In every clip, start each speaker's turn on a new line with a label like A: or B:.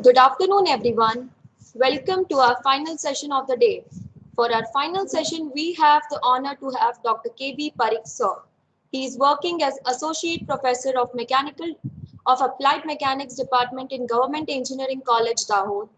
A: Good afternoon, everyone. Welcome to our final session of the day. For our final session, we have the honor to have Dr. K.B. Parikh sir. He is working as Associate Professor of Applied Mechanics Department in Government Engineering College, Dahod.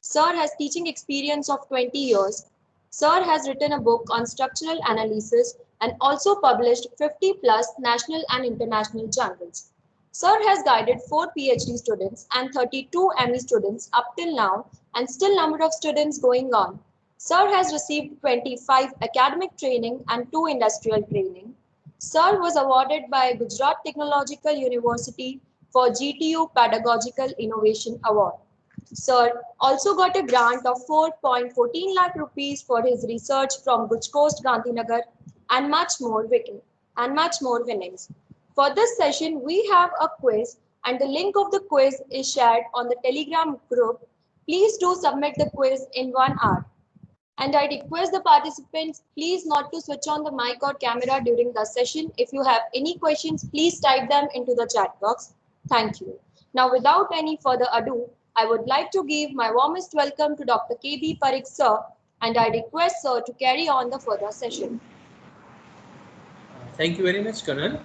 A: Sir has teaching experience of 20 years. Sir has written a book on structural analysis and also published 50 plus national and international journals. Sir has guided 4 PhD students and 32 ME students up till now and still number of students going on. Sir has received 25 academic training and 2 industrial training. Sir was awarded by Gujarat Technological University for GTU Pedagogical Innovation Award. Sir also got a grant of 4.14 lakh rupees for his research from Guj Coast Gandhinagar and much more winnings. For this session, we have a quiz and the link of the quiz is shared on the Telegram group. Please do submit the quiz in 1 hour. And I request the participants please not to switch on the mic or camera during the session. If you have any questions, please type them into the chat box. Thank you. Now, without any further ado, I would like to give my warmest welcome to Dr. K.B. Parikh sir, and I request sir to carry on the further session.
B: Thank you very much, Kanan.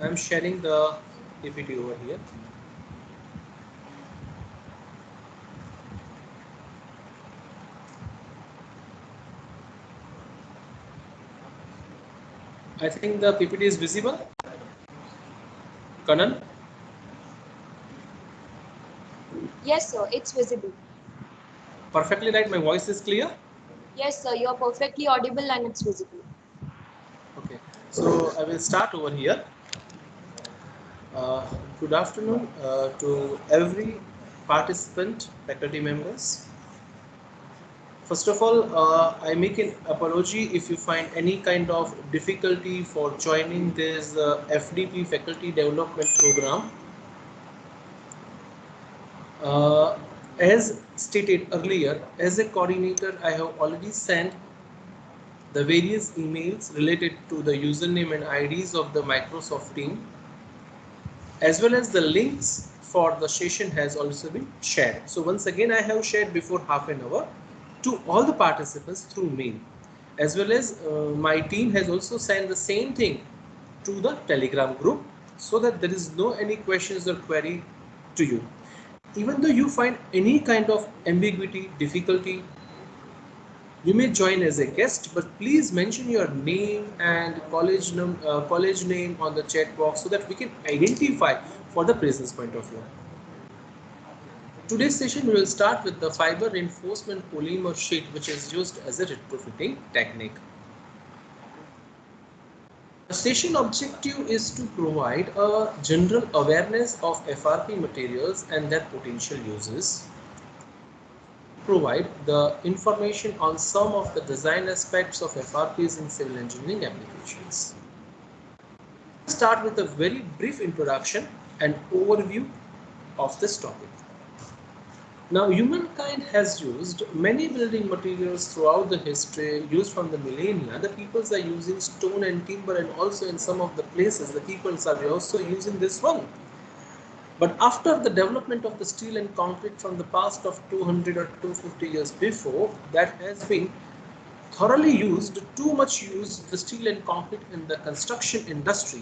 B: I'm sharing the PPT over here. I think the PPT is visible. Kanan?
A: Yes, sir, it's visible.
B: Perfectly right. My voice is clear?
A: Yes, sir, you're perfectly audible and it's visible.
B: Okay, so I will start over here. Good afternoon to every participant, faculty members. First of all, I make an apology if you find any kind of difficulty for joining this FDP Faculty Development Program. As stated earlier, as a coordinator, I have already sent the various emails related to the username and IDs of the Microsoft team, as well as the links for the session has also been shared. So once again, I have shared before half an hour to all the participants through mail, as well as my team has also sent the same thing to the Telegram group, so that there is no any questions or query to you. Even though you find any kind of ambiguity, difficulty, you may join as a guest, but please mention your name and college name on the chat box so that we can identify for the presence point of view. Today's session we will start with the fiber reinforcement polymer sheet, which is used as a retrofitting technique. The session objective is to provide a general awareness of FRP materials and their potential uses, provide the information on some of the design aspects of FRPs in civil engineering applications. Start with a very brief introduction and overview of this topic. Now, humankind has used many building materials throughout the history, used from the millennia. The peoples are using stone and timber, and also in some of the places the peoples are also using this one. But after the development of the steel and concrete from the past of 200 or 250 years before, that has been thoroughly used, too much used the steel and concrete in the construction industry.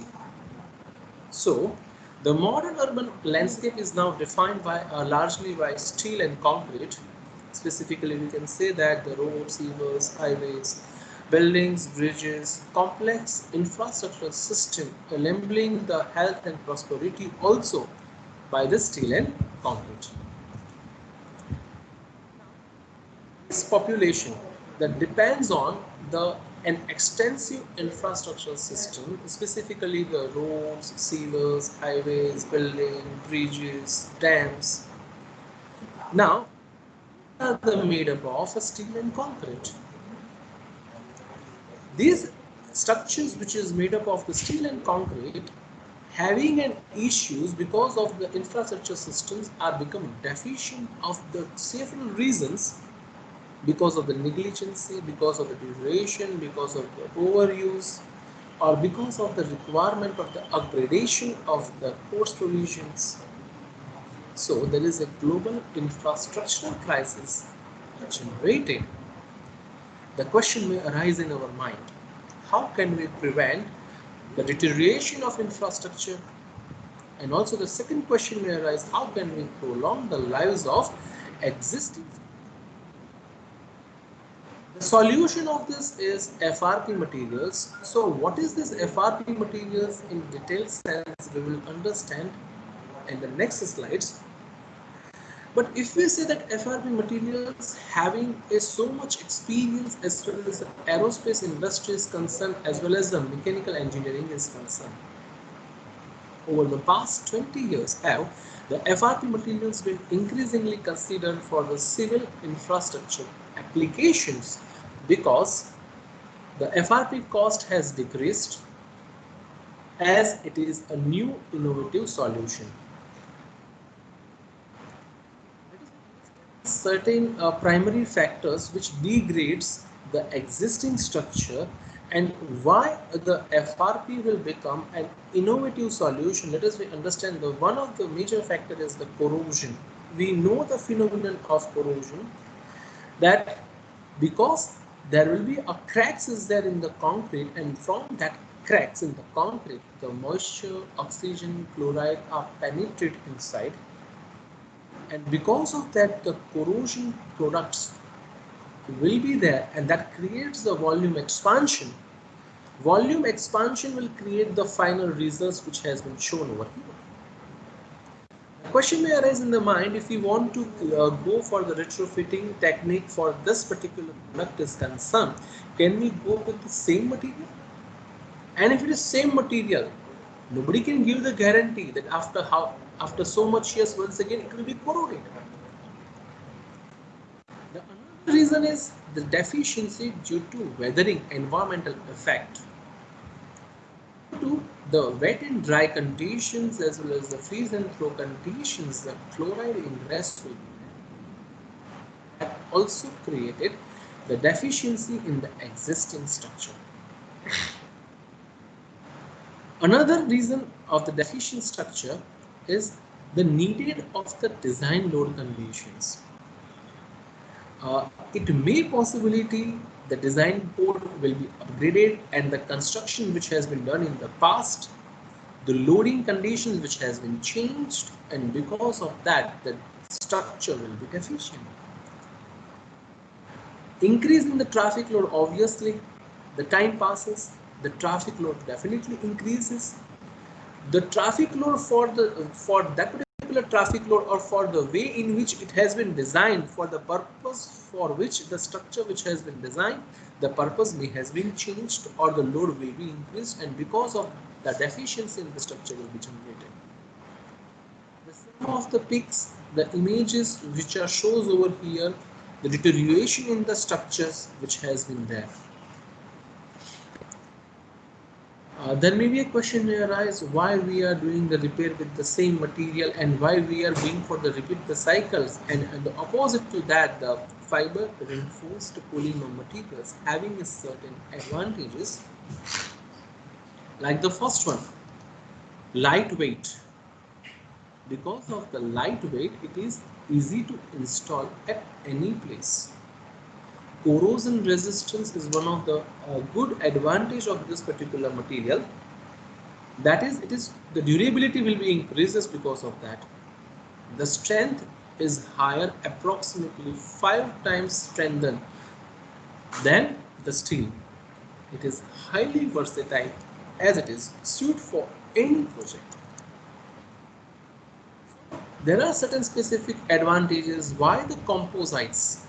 B: So, the modern urban landscape is now defined by largely by steel and concrete. Specifically, we can say that the roads, rivers, highways, buildings, bridges, complex infrastructure system enabling the health and prosperity also by the steel and concrete. This population that depends on an extensive infrastructure system, specifically the roads, sewers, highways, buildings, bridges, dams. Now, are they made up of steel and concrete? These structures, which is made up of the steel and concrete, having an issues because of the infrastructure systems are become deficient of the several reasons. because of the negligence, because of the duration, because of the overuse, or because of the requirement of the upgradation of the course provisions. So there is a global infrastructural crisis generated. The question may arise in our mind, how can we prevent the deterioration of infrastructure? And also the second question may arise, how can we prolong the lives of existing? The solution of this is FRP materials. So what is this FRP materials in detailed sense we will understand in the next slides. But if we say that FRP materials having a so much experience as well as the aerospace industry is concerned, as well as the mechanical engineering is concerned, over the past 20 years have the FRP materials been increasingly considered for the civil infrastructure applications because the FRP cost has decreased as it is a new innovative solution. Certain primary factors which degrades the existing structure and why the FRP will become an innovative solution. Let us understand the one of the major factor is the corrosion. We know the phenomenon of corrosion, that because there will be a cracks is there in the concrete, and from that cracks in the concrete the moisture, oxygen, chloride are penetrate inside, and because of that the corrosion products will be there, and that creates the volume expansion. Volume expansion will create the final results which has been shown over here. The question may arise in the mind, if we want to go for the retrofitting technique for this particular product is concerned, can we go with the same material? And if it is same material, nobody can give the guarantee that after so much years once again it will be corroded. The another reason is the deficiency due to weathering environmental effect. Due to the wet and dry conditions as well as the freeze and thaw conditions, the chloride ingress will be there. That also created the deficiency in the existing structure. Another reason of the deficient structure is the needed of the design load conditions. It may possibility the design board will be upgraded and the construction which has been done in the past, the loading conditions which has been changed, and because of that the structure will be deficient. Increase in the traffic load, obviously the time passes, the traffic load definitely increases. The traffic load for that particular traffic load or for the way in which it has been designed, for the purpose for which the structure which has been designed, the purpose may has been changed or the load will be increased, and because of the deficiency in the structure will be generated. The sum of the peaks, the images which are shows over here, the deterioration in the structures which has been there. There may be a question may arise why we are doing the repair with the same material and why we are going for the repeat the cycles, and the opposite to that, the fiber reinforced polymer materials having a certain advantages, like the first one, lightweight. Because of the lightweight, it is easy to install at any place. Corrosion resistance is one of the good advantage of this particular material. That is, the durability will be increases because of that. The strength is higher, approximately 5 times strengthened than the steel. It is highly versatile as it is suited for any project. There are certain specific advantages why the composites.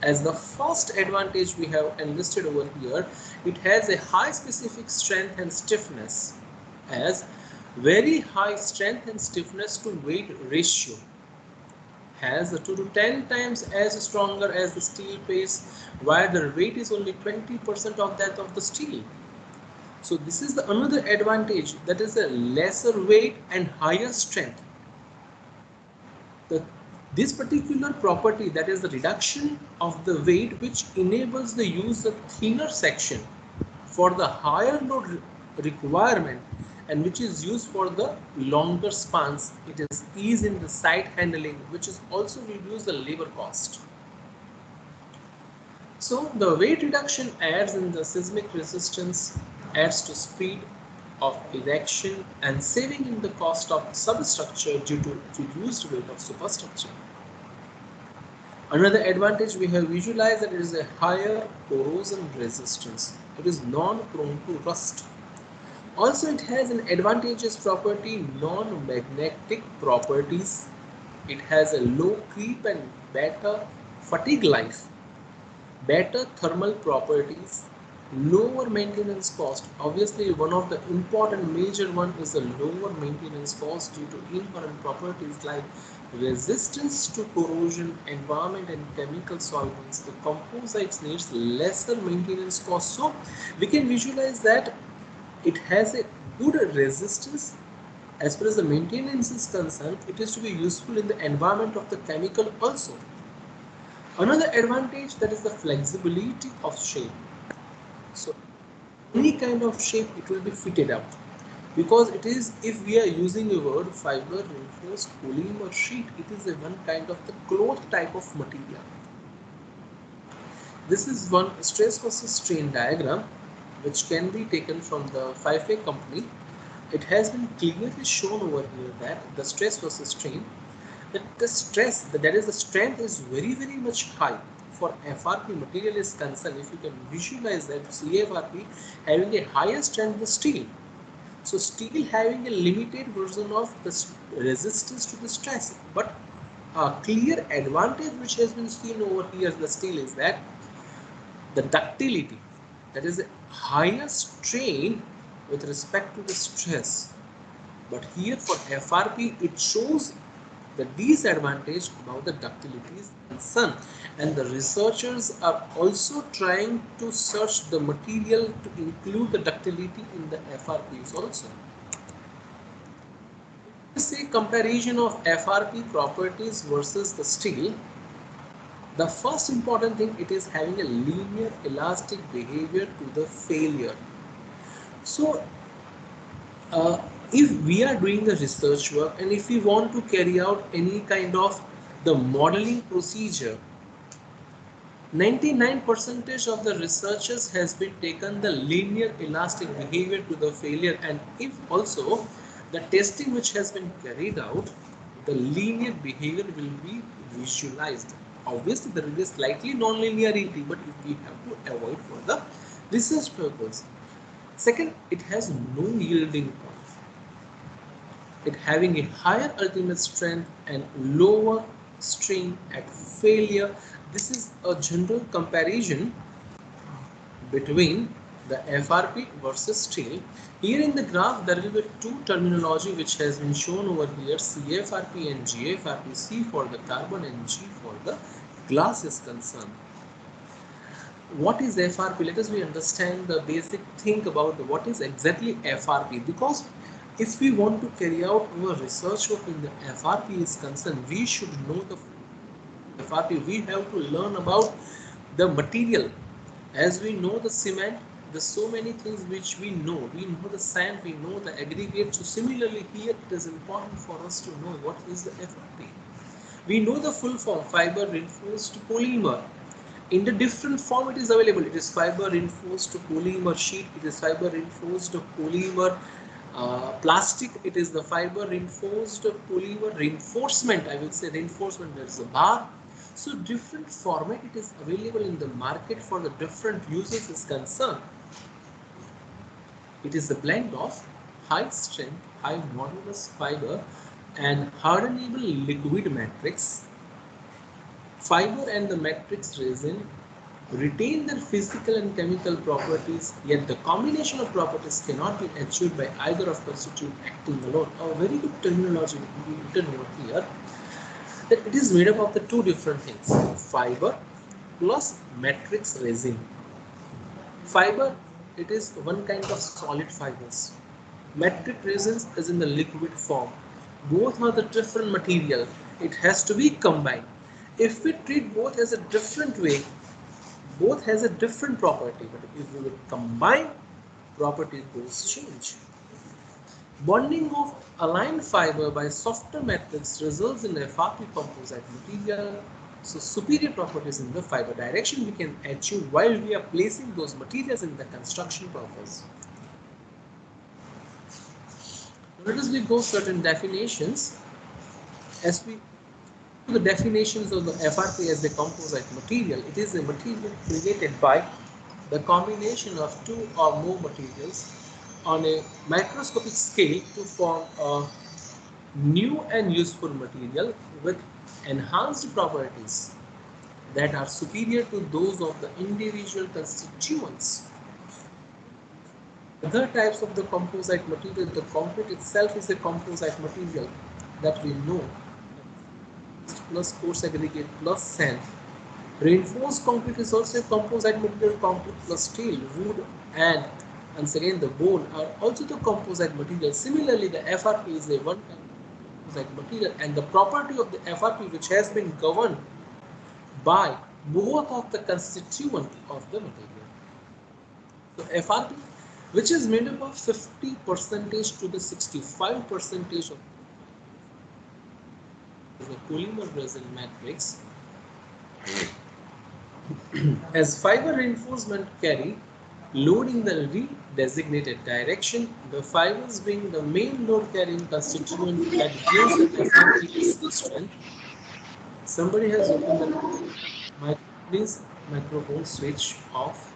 B: As the first advantage we have enlisted over here, it has a high specific strength and stiffness, as very high strength and stiffness to weight ratio, has a 2 to 10 times as stronger as the steel base, while the weight is only 20% of that of the steel. So this is the another advantage, that is a lesser weight and higher strength. This particular property, that is the reduction of the weight, which enables the use of thinner section for the higher load requirement and which is used for the longer spans. It is ease in the site handling, which is also reduce the labor cost. So the weight reduction adds in the seismic resistance, adds to speed of erection and saving in the cost of substructure due to reduced weight of superstructure. Another advantage we have visualized that it is a higher corrosion resistance. It is non-prone to rust. Also, it has an advantageous property, non-magnetic properties. It has a low creep and better fatigue life, better thermal properties, lower maintenance cost. Obviously, one of the important major one is the lower maintenance cost due to inherent properties like resistance to corrosion, environment and chemical solvents. The composites needs lesser maintenance cost. So we can visualize that it has a good resistance. As far as the maintenance is concerned, it is to be useful in the environment of the chemical also. Another advantage, that is the flexibility of shape. So any kind of shape it will be fitted out, because it is, if we are using a word fiber reinforced polymer sheet, it is a one kind of the cloth type of material. This is one stress versus strain diagram which can be taken from the 5A company. It has been clearly shown over here that the stress versus strain, that the stress, that is the strength is very much high for FRP material is concerned. If you can visualize that CFRP having a higher strength than steel. So steel having a limited version of the resistance to the stress, but a clear advantage which has been seen over here the steel is that the ductility, that is a higher strain with respect to the stress. But here for FRP it shows the disadvantage about the ductility is concerned, and the researchers are also trying to search the material to include the ductility in the FRPs also. Say comparison of FRP properties versus the steel. The first important thing, it is having a linear elastic behavior to the failure. So if we are doing the research work and if we want to carry out any kind of the modeling procedure, 99% of the researchers has been taken the linear elastic behavior to the failure, and if also the testing which has been carried out, the linear behavior will be visualized. Obviously there will be slightly non-linearity, but we have to avoid for the research purpose. Second, it has no yielding point. It having a higher ultimate strength and lower strain at failure. This is a general comparison between the FRP versus steel. Here in the graph there will be two terminology which has been shown over here, CFRP and GFRP, C for the carbon and G for the glass is concerned. What is FRP? Let us understand the basic thing about what is exactly FRP, because if we want to carry out our research work in the FRP is concerned, we should know the FRP. We have to learn about the material. As we know the cement, there's so many things which we know. We know the sand, we know the aggregate. So similarly here it is important for us to know what is the FRP. We know the full form, fiber reinforced polymer. In the different form it is available. It is fiber reinforced polymer sheet, it is fiber reinforced polymer plastic, it is the fiber reinforced polymer reinforcement, I will say reinforcement, there is a bar. So different format it is available in the market for the different uses is concerned. It is a blend of high strength, high modulus fiber and hardenable liquid matrix. Fiber and the matrix resin retain their physical and chemical properties, yet the combination of properties cannot be achieved by either of constituent acting alone. A very good terminology will be written over here, that it is made up of the two different things, fiber plus matrix resin. Fiber, it is one kind of solid fibers. Matrix resins is in the liquid form. Both are the different material. it has to be combined. If we treat both as a different way, both has a different property, but if we will combine, property goes change. Bonding of aligned fiber by softer matrix results in FRP composite material. So superior properties in the fiber direction we can achieve while we are placing those materials in the construction process. Let us go certain definitions. As we do the definitions of the FRP as the composite material, it is a material created by the combination of two or more materials on a microscopic scale to form a new and useful material with enhanced properties that are superior to those of the individual constituents. Other types of the composite material, the concrete itself is a composite material that we know, plus coarse aggregate plus sand. Reinforced concrete is also a composite material, concrete plus steel, wood, and once again the bone are also the composite material. Similarly, the FRP is a one kind of composite material, and the property of the FRP which has been governed by both of the constituent of the material. So FRP, which is made up of 50% to the 65% of the polymer resin matrix. As fiber reinforcement carry load in the re-designated direction, the fibers being the main load carrying constituent that gives the FRP its strength. Somebody has opened the please microphone switch off.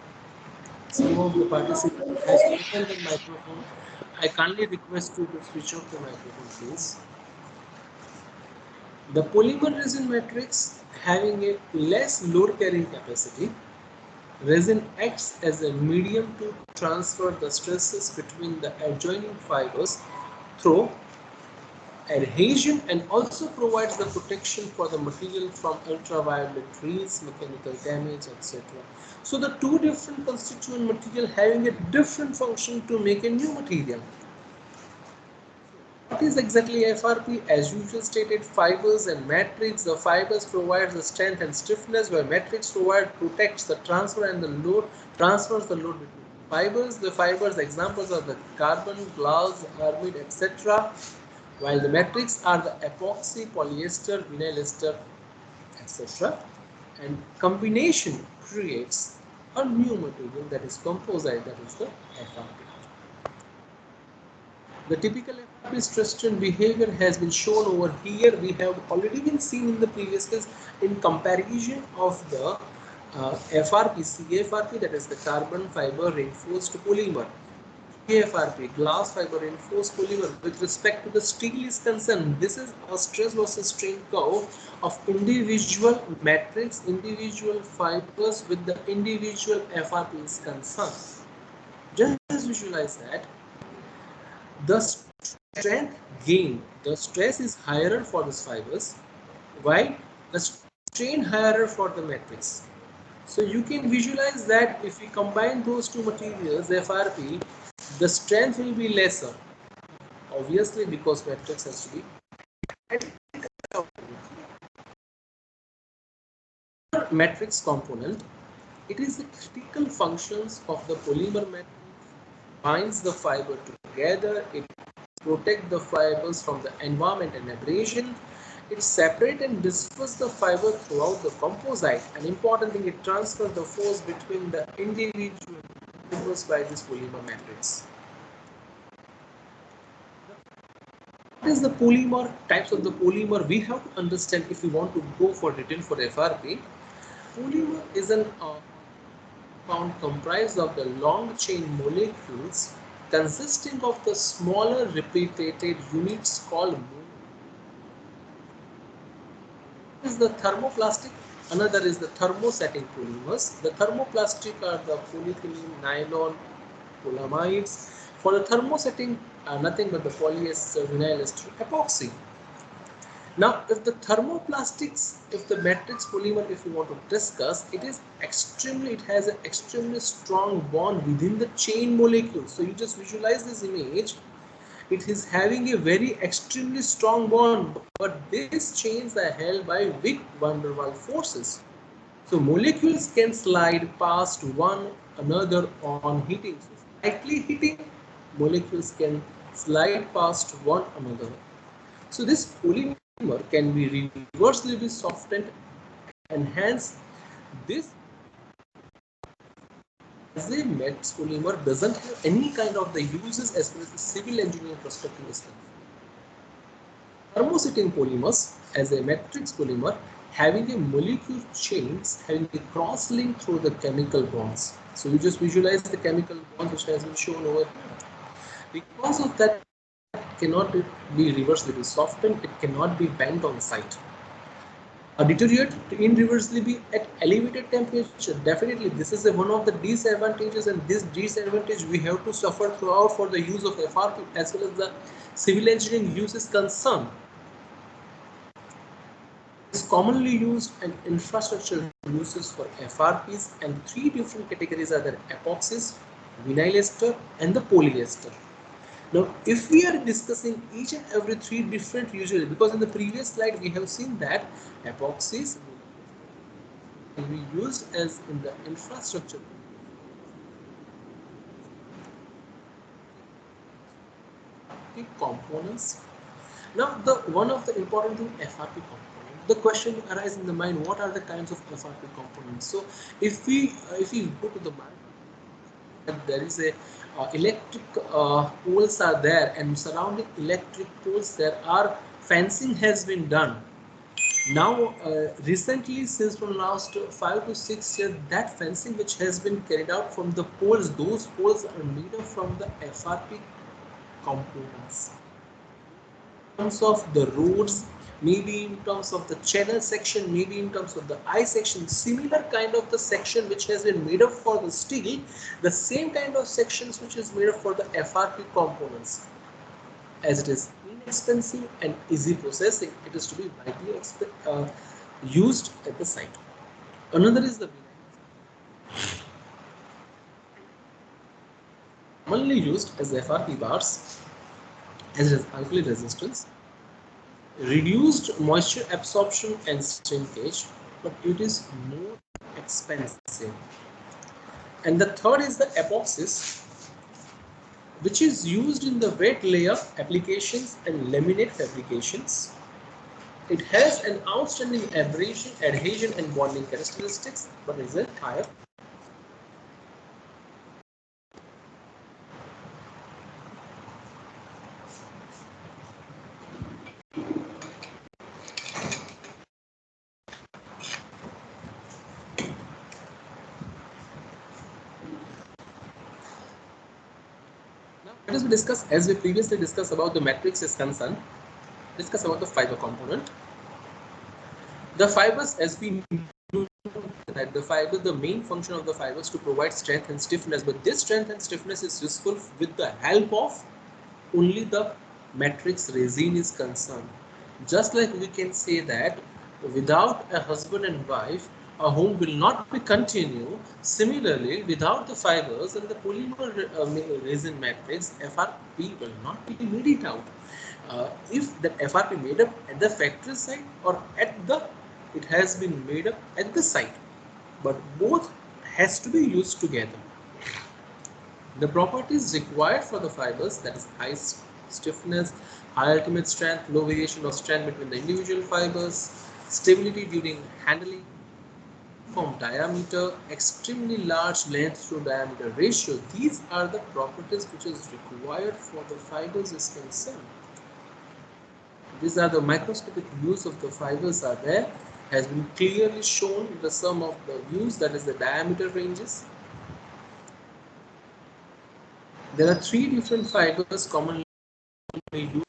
B: Some of the participants has opened the microphone. I kindly request you to switch off the microphone, please. The polymer resin matrix having a less load carrying capacity, resin acts as a medium to transfer the stresses between the adjoining fibers through adhesion and also provides the protection for the material from ultraviolet rays, mechanical damage, etc. So the two different constituent material having a different function to make a new material. What is exactly FRP? As usually stated, fibers and matrix. The fibers provide the strength and stiffness, while matrix protects the transfer and the load, transfers the load between fibers. The fibers examples are the carbon, glass, aramid, etc. While the matrix are the epoxy, polyester, vinyl ester, etc. And combination creates a new material that is composite, that is the FRP. The typical FRP stress strain behavior has been shown over here. We have already been seen in the previous case in comparison of the FRP, CFRP, that is the carbon fiber reinforced polymer. KFRP, glass fiber reinforced polymer. With respect to the steel is concerned, this is a stress versus strain curve of individual matrix, individual fibers with the individual FRP is concerned. Just visualize that the strength gain, the stress is higher for these fibers, while the strain higher for the matrix. So you can visualize that if we combine those two materials, FRP, the strength will be lesser, obviously, because matrix has to be. Matrix component, it is the critical functions of the polymer matrix, binds the fiber together, it protects the fibers from the environment and abrasion, it separates and disperses the fiber throughout the composite. An important thing, it transfers the force between the individual fibers by this polymer matrix. What is the polymer? Types of the polymer we have to understand if we want to go for detail for FRP. Polymer is an compound comprised of the long chain molecules consisting of the smaller repeated units called monomers. Is the thermoplastic, another is the thermosetting polymers. The thermoplastic are the polyethylene, nylon, polamides. For the thermosetting are nothing but the polyester, vinyl ester, epoxy. Now, if the thermoplastics, if the matrix polymer, if you want to discuss, it has an extremely strong bond within the chain molecules. So you just visualize this image. it is having a very extremely strong bond, but these chains are held by weak van der Waals forces. So molecules can slide past one another on heating. So slightly heating, molecules can slide past one another. So this polymer can be reversibly softened, and hence this as a METS polymer doesn't have any kind of the uses as far as the civil engineering perspective is concerned. Thermosetting polymers as a matrix polymer having a molecule chains having a cross link through the chemical bonds. So you just visualize the chemical bonds which has been shown over here. Because of that, cannot be reversibly softened, it cannot be bent on site. Deteriorate to irreversibly at elevated temperature. Definitely, this is one of the disadvantages, and this disadvantage we have to suffer throughout for the use of FRP as well as the civil engineering use is concerned. Is commonly used in infrastructure uses for FRPs, and three different categories are there: epoxies, vinyl ester, and the polyester. Now, if we are discussing each and every three different usually, because in the previous slide we have seen that epoxies will be used as in the infrastructure components. Now, the one of the important thing FRP component. The question arises in the mind: what are the kinds of FRP components? So, if we go to the market, there is a electric poles are there, and surrounding electric poles there are fencing has been done. Now, recently, since from last 5 to 6 years, that fencing which has been carried out from the poles, those poles are made up from the FRP components. In terms of the roads, maybe in terms of the channel section, maybe in terms of the I section, similar kind of the section which has been made up for the steel, the same kind of sections which is made up for the FRP components. As it is inexpensive and easy processing, it is to be widely used at the site. Another is the commonly used as FRP bars, as it has alkali resistance, reduced moisture absorption and shrinkage, but it is more expensive. And the third is the epoxies, which is used in the wet layer applications and laminate fabrications. It has an outstanding abrasion, adhesion, and bonding characteristics, but is a higher. Now, let us discuss, as we previously discussed about the matrix is concerned, discuss about the fiber component. The fibers, as we know that the fiber, the main function of the fibers to provide strength and stiffness, but this strength and stiffness is useful with the help of only the matrix resin is concerned. Just like we can say that without a husband and wife, a home will not be continue. Similarly, without the fibers and the polymer resin matrix, FRP will not be made it out. If the FRP made up at the factory site or at the, it has been made up at the site, but both has to be used together. The properties required for the fibers, that is high stiffness, high ultimate strength, low variation of strength between the individual fibers, stability during handling, from diameter, extremely large length to diameter ratio. These are the properties which is required for the fibers is concerned. These are the microscopic views of the fibers are there, has been clearly shown in the sum of the views, that is the diameter ranges. There are three different fibers commonly used.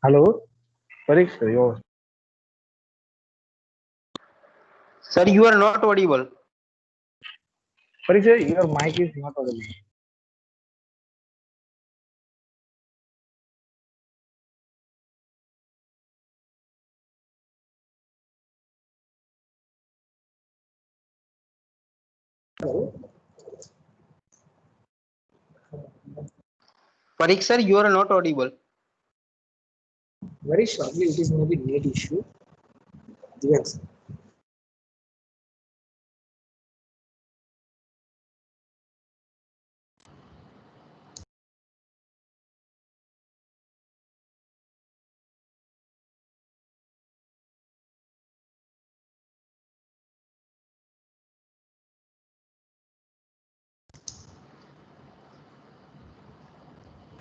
C: Hello, Pariksh, your
D: Sir, you are not audible.
C: Pariksh, your mic is not audible.
D: Parikh sir, you are not audible.
B: Very shortly, it is maybe net issue. Yes.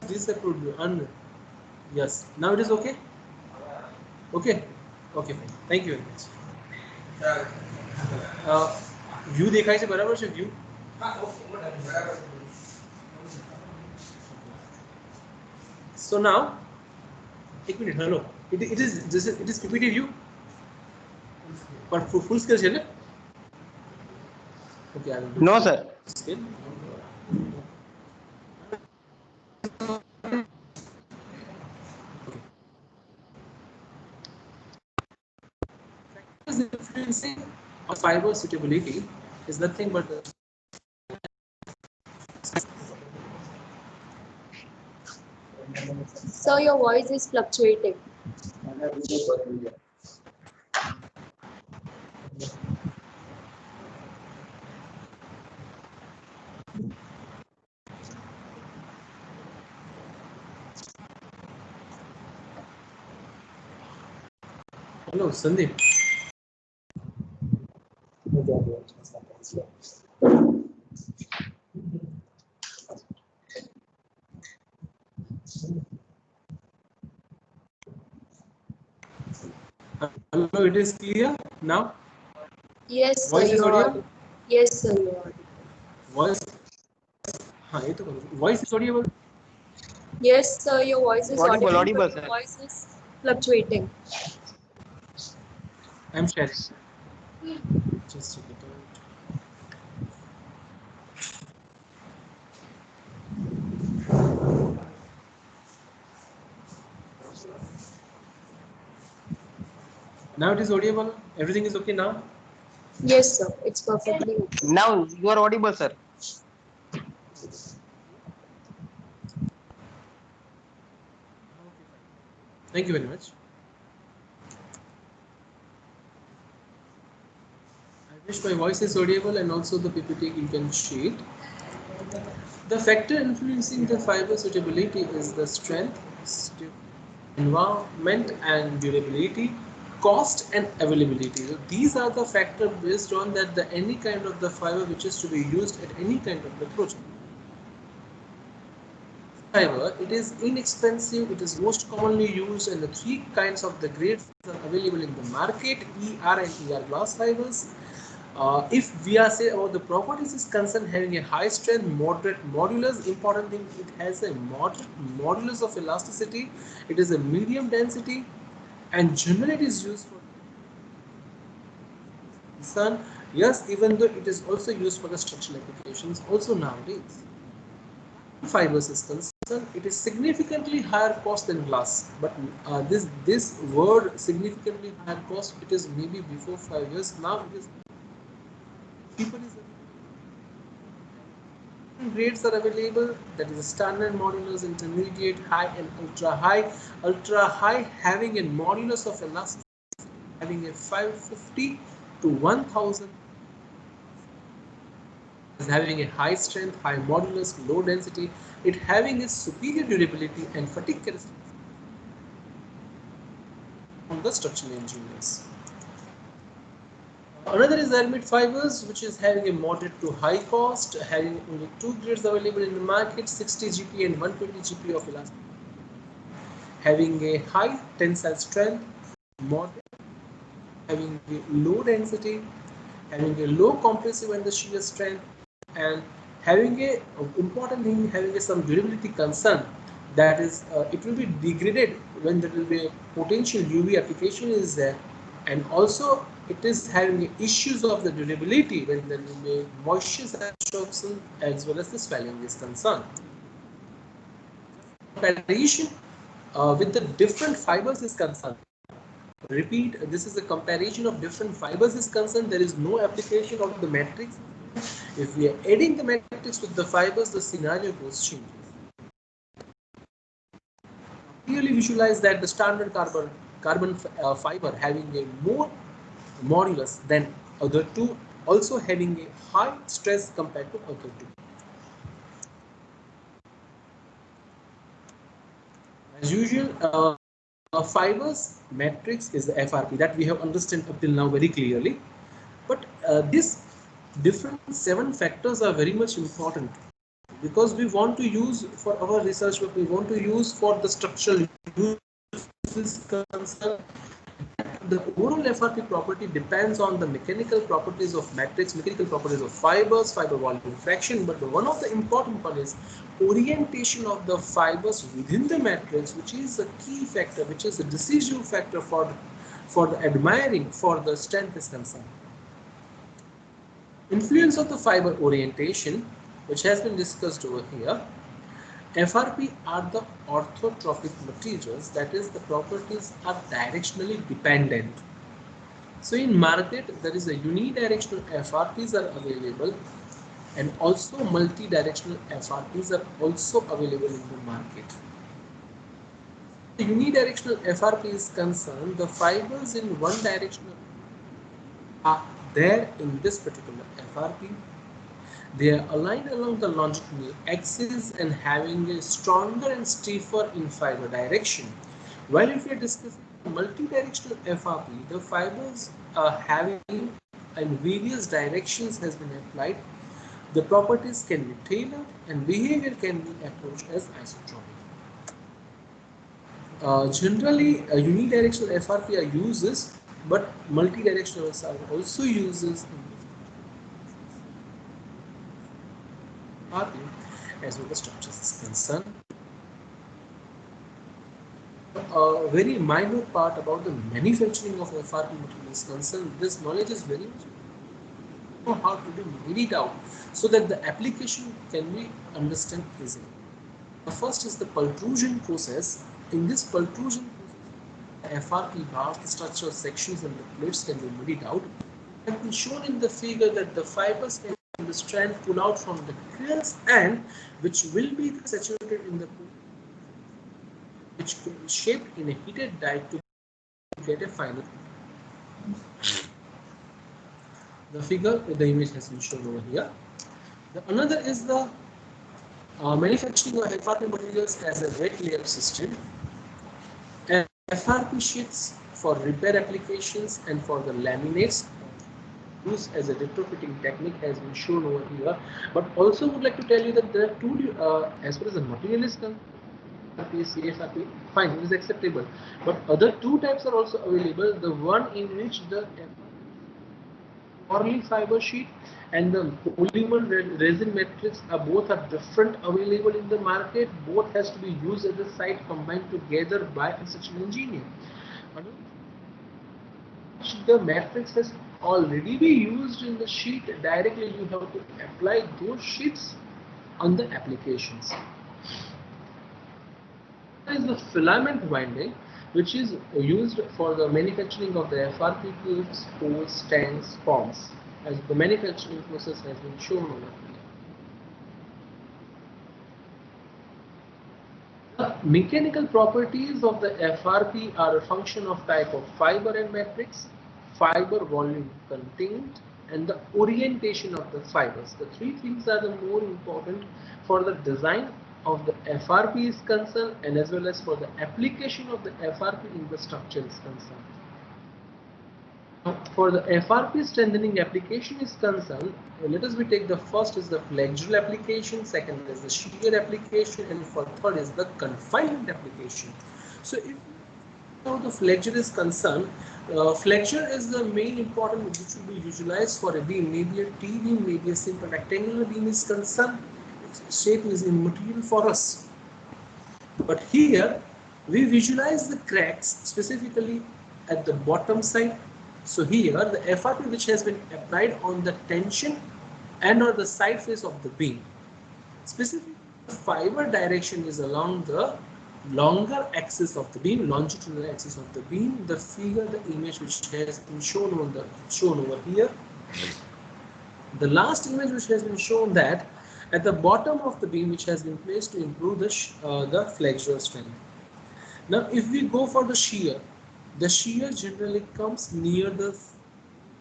B: This approved you. Yes. Now it is okay. Okay. Okay. Fine. Thank you very much. View देखाई से बराबर से view. So now, एक minute. Hello. It is PPT view. But full scale चले. Okay. I will do.
D: No sir.
B: Scale. Influencing of fiber suitability is nothing but the
A: Sir, your voice is fluctuating.
B: Hello, Sandeep. Hello, it is clear now?
A: Yes, sir,
B: Voice is
A: you are
B: audible?
A: audible. Yes, sir, you are audible.
B: Voice. हाँ ये तो करो. Voice is audible.
A: Yes, sir, your voice is
D: Audible,
A: audible,
D: audible,
A: but
D: sir.
A: your voice is fluctuating.
B: I'm sharing. Just check it out. Now it is audible. Everything is okay now.
A: Yes, sir, it's perfectly okay.
D: Now you are audible sir.
B: Thank you very much. I wish my voice is audible and also the PPT you can share. The factor influencing the fiber suitability is the strength, environment and durability, cost and availability. So these are the factors based on that the any kind of the fiber which is to be used at any kind of the project. Fiber, it is inexpensive, it is most commonly used, and the three kinds of the grades are available in the market: ER and ER glass fibers. If we are say about the properties is concerned, having a high strength, moderate modulus, important thing, it has a moderate modulus of elasticity, it is a medium density, and generally it is used for sun. Yes, even though it is also used for the structural applications also nowadays. Fibers is concerned, it is significantly higher cost than glass, but this word significantly higher cost, it is maybe before 5 years. Now it is people is grades are available, that is standard modulus, intermediate, high and ultra high. Ultra high having a modulus of elasticity having a 550 to 1000, is having a high strength, high modulus, low density, it having a superior durability and fatigue characteristics on the structural engineers. Another is aramid fibers, which is having a moderate to high cost, having only two grades available in the market, 60 GP and 120 GP of elasticity. Having a high tensile strength, moderate, having a low density, having a low compressive and the shear strength, and having a important thing, having a some durability concern, that is it will be degraded when there will be a potential UV application is there, and also it is having issues of the durability when there will be moisture absorption as well as the swelling is concerned. Comparison with the different fibers is concerned. Repeat, this is a comparison of different fibers is concerned. There is no application of the matrix If we are adding the matrix with the fibers, the scenario goes changes. Clearly visualize that the standard carbon fiber having a more modulus than other two, also having a high stress compared to other two. As usual, fibers matrix is the FRP that we have understood up till now very clearly. But these different 7 factors are very much important because we want to use for our research work, we want to use for the structural uses concern. The overall FRP property depends on the mechanical properties of matrix, mechanical properties of fibers, fiber volume fraction, but one of the important one is orientation of the fibers within the matrix, which is a key factor, which is a decisive factor for the admiring for the strength is concerned. Influence of the fiber orientation, which has been discussed over here. FRP are the orthotropic materials, that is the properties are directionally dependent. So in market there is a unidirectional FRPs are available and also multi-directional FRPs are also available in the market. The unidirectional FRP is concerned, the fibers in one direction are there in this particular FRP. They are aligned along the longitudinal axis and having a stronger and stiffer in fiber direction. While if we are discussing multi-directional FRP, the fibers are having and various directions has been applied. The properties can be tailored and behavior can be approached as isotropic. Generally, unidirectional FRP are uses, but multi-directionals are also uses in FRP as well as structures is concerned. A very minor part about the manufacturing of FRP material is concerned. This knowledge is very much how to be made it out so that the application can be understood easily. The first is the pultrusion process. In this pultrusion process, FRP bars, the structural sections and the plates can be made it out. It has been shown in the figure that the fibers can the strand pull out from the crills and which will be saturated in the pool, which could be shaped in a heated die to get a final. The figure, the image has been shown over here. Another is the manufacturing of FRP materials as a wet layup system. And FRP sheets for repair applications and for the laminates used as a retrofitting technique has been shown over here. But also would like to tell you that there are two, as far as the material is concerned, CFRP, fine, it is acceptable. But other two types are also available. The one in which the Orly fiber sheet and the polymer resin matrix are both are different available in the market. Both has to be used at the site combined together by such an engineer. The matrix has already be used in the sheet directly. You have to apply those sheets on the applications. There is the filament winding, which is used for the manufacturing of the FRP tubes, poles, tanks, forms, as the manufacturing process has been shown over here. The mechanical properties of the FRP are a function of type of fiber and matrix, fiber volume contained, and the orientation of the fibers. The three things are the more important for the design of the FRP is concerned and as well as for the application of the FRP in the structure is concerned. For the FRP strengthening application is concerned, let us take the first is the flexural application, second is the shear application, and for third is the confinement application. So if the flexure is concerned, flexure is the main important which will be visualized for a beam, maybe a T-beam, maybe a simple rectangular beam is concerned. Shape is in material for us, but here we visualize the cracks specifically at the bottom side. So here the FRP which has been applied on the tension and on the side face of the beam. Specifically, the fiber direction is along the longer axis of the beam, longitudinal axis of the beam. The figure, the image which has been shown over here. The last image which has been shown that at the bottom of the beam which has been placed to improve the flexural strength. Now if we go for the shear generally comes near the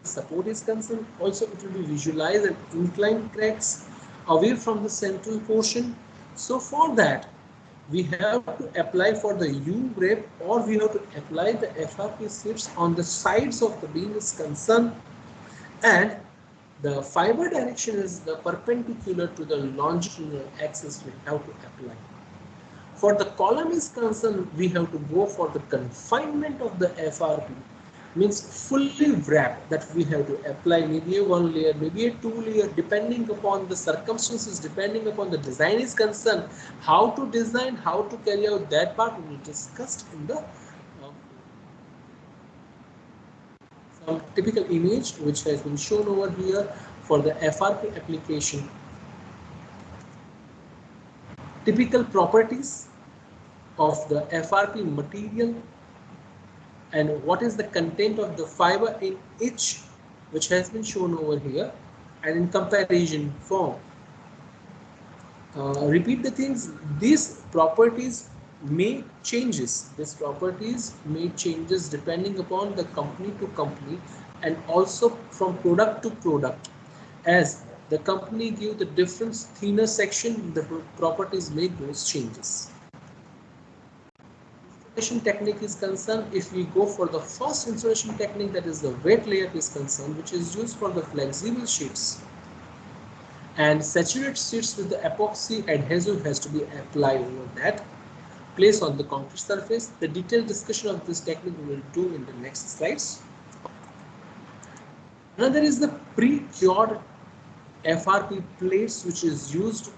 B: support is concerned. Also it will be visualized and inclined cracks away from the central portion. So for that we have to apply for the U rep, or we have to apply the FRP strips on the sides of the beam is concerned, and the fiber direction is the perpendicular to the longitudinal axis we have to apply. For the column is concerned, we have to go for the confinement of the FRP, means fully wrapped, that we have to apply maybe a one layer, maybe a two layer, depending upon the circumstances, depending upon the design is concerned. How to design, how to carry out that part we will discuss in the some typical image which has been shown over here for the FRP application. Typical properties of the FRP material and what is the content of the fiber in each, which has been shown over here, and in comparison form. Repeat the things. These properties may changes. These properties may changes depending upon the company to company and also from product to product. As the company give the different thinner section, the properties may those changes. Installation technique is concerned, if we go for the first installation technique, that is the wet layer is concerned, which is used for the flexible sheets, and saturate sheets with the epoxy adhesive has to be applied over that, place on the concrete surface. The detailed discussion of this technique we will do in the next slides. Another is the pre-cured FRP plates, which is used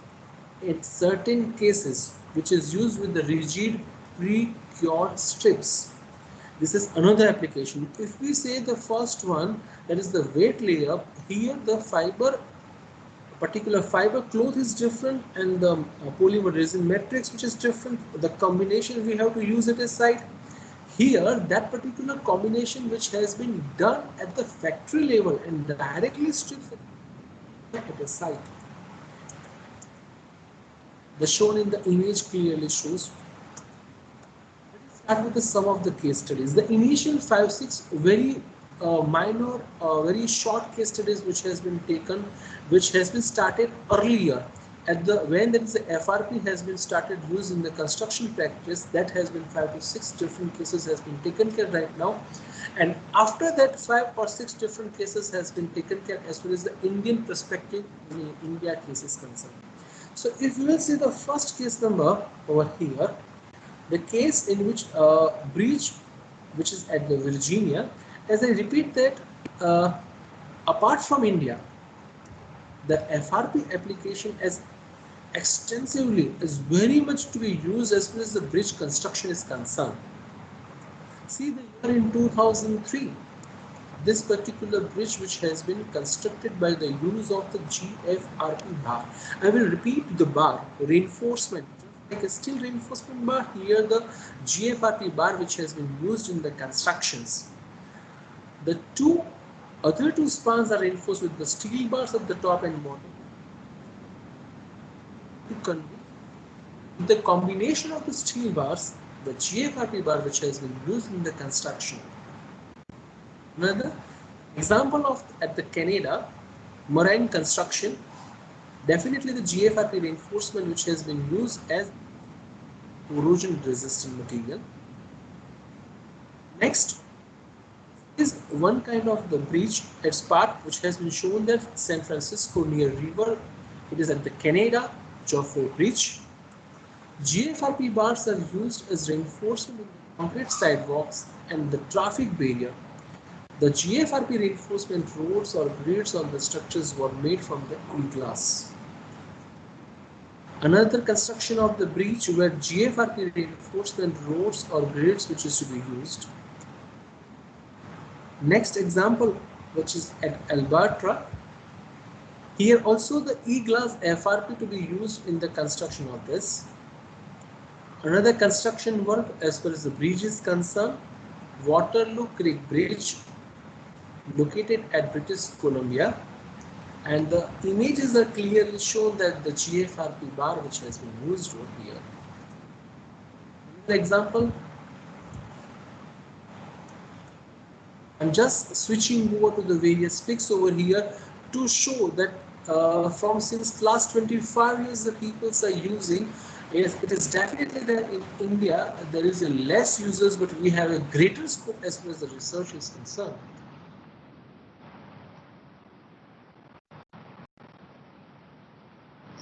B: in certain cases, which is used with the rigid pre-cured strips. This is another application. If we say the first one, that is the wet layer, here the fiber, particular fiber cloth is different, and the polymer resin matrix which is different. The combination we have to use at a site. Here that particular combination which has been done at the factory level and directly strips at a site. The shown in the image clearly shows. Let's start with some of the case studies. The initial 5-6 very minor, very short case studies which has been taken, which has been started earlier at the when there is a FRP has been started used in the construction practice. That has been 5 to 6 different cases has been taken care right now, and after that 5 or 6 different cases has been taken care as far as the Indian perspective in India case is concerned. So if you will see the first case number over here, the case in which breach which is at the Virginia. As I repeat that, apart from India, the FRP application is extensively is very much to be used as far as the bridge construction is concerned. See the year in 2003, this particular bridge which has been constructed by the use of the GFRP bar. I will repeat the bar, reinforcement, like a steel reinforcement bar, here the GFRP bar which has been used in the constructions. The other two spans are reinforced with the steel bars at the top and bottom. With the combination of the steel bars, the GFRP bar which has been used in the construction. Another example of at the Canada marine construction, definitely the GFRP reinforcement which has been used as corrosion resistant material. Next is one kind of the breach, its part which has been shown that San Francisco near river. It is at the Canada Joffre Bridge. GFRP bars are used as reinforcement in the concrete sidewalks and the traffic barrier. The GFRP reinforcement rods or grids on the structures were made from the e-glass. Another construction of the breach where GFRP reinforcement rods or grids which is to be used. Next example, which is at Alberta. Here also the e-glass FRP to be used in the construction of this. Another construction work as far as the bridge is concerned, Waterloo Creek Bridge located at British Columbia. And the images are clearly shown that the GFRP bar which has been used over here. The example, I'm just switching over to the various pics over here to show that from since last 25 years the people are using. Yes, it is definitely that in India there is a less users, but we have a greater scope as far as the research is concerned.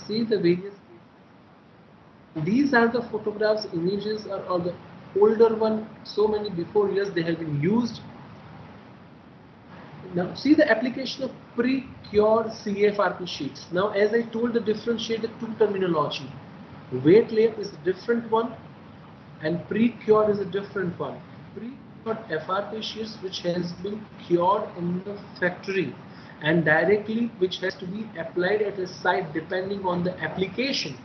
B: See the various. These are the photographs, images are the older one. So many before years they have been used. Now see the application of pre-cured CFRP sheets. Now as I told, the differentiated two terminology. Wet layup is a different one and pre-cured is a different one. Pre-cured FRP sheets which has been cured in the factory and directly which has to be applied at a site depending on the application.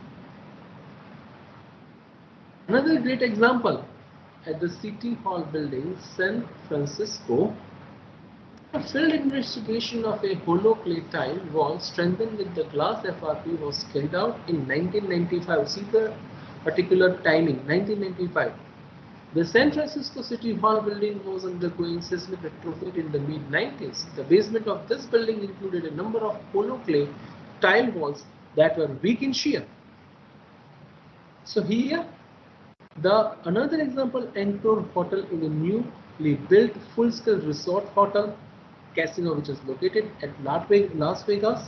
B: Another great example at the City Hall building, San Francisco. A field investigation of a hollow clay tile wall strengthened with the glass FRP was carried out in 1995. See the particular timing, 1995. The San Francisco City Hall building was undergoing seismic retrofit in the mid-90s. The basement of this building included a number of hollow clay tile walls that were weak in shear. So here, another example, Encore Hotel in a newly built full-scale resort hotel casino which is located at Las Vegas,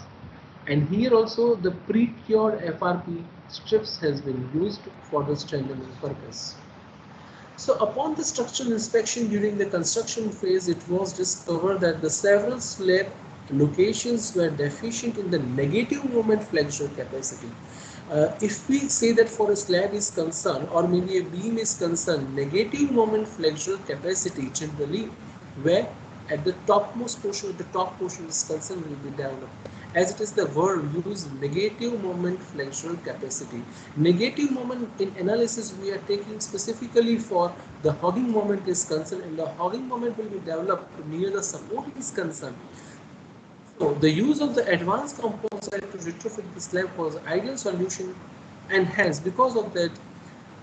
B: and here also the pre-cured FRP strips has been used for the strengthening purpose. So upon the structural inspection during the construction phase, it was discovered that the several slab locations were deficient in the negative moment flexure capacity. If we say that for a slab is concerned or maybe a beam is concerned, negative moment flexure capacity generally where at the topmost portion, the top portion is concerned will be developed. As it is the word used, negative moment flexural capacity. Negative moment in analysis we are taking specifically for the hogging moment is concerned, and the hogging moment will be developed near the support is concerned. So the use of the advanced composite to retrofit the slab was an ideal solution, and hence because of that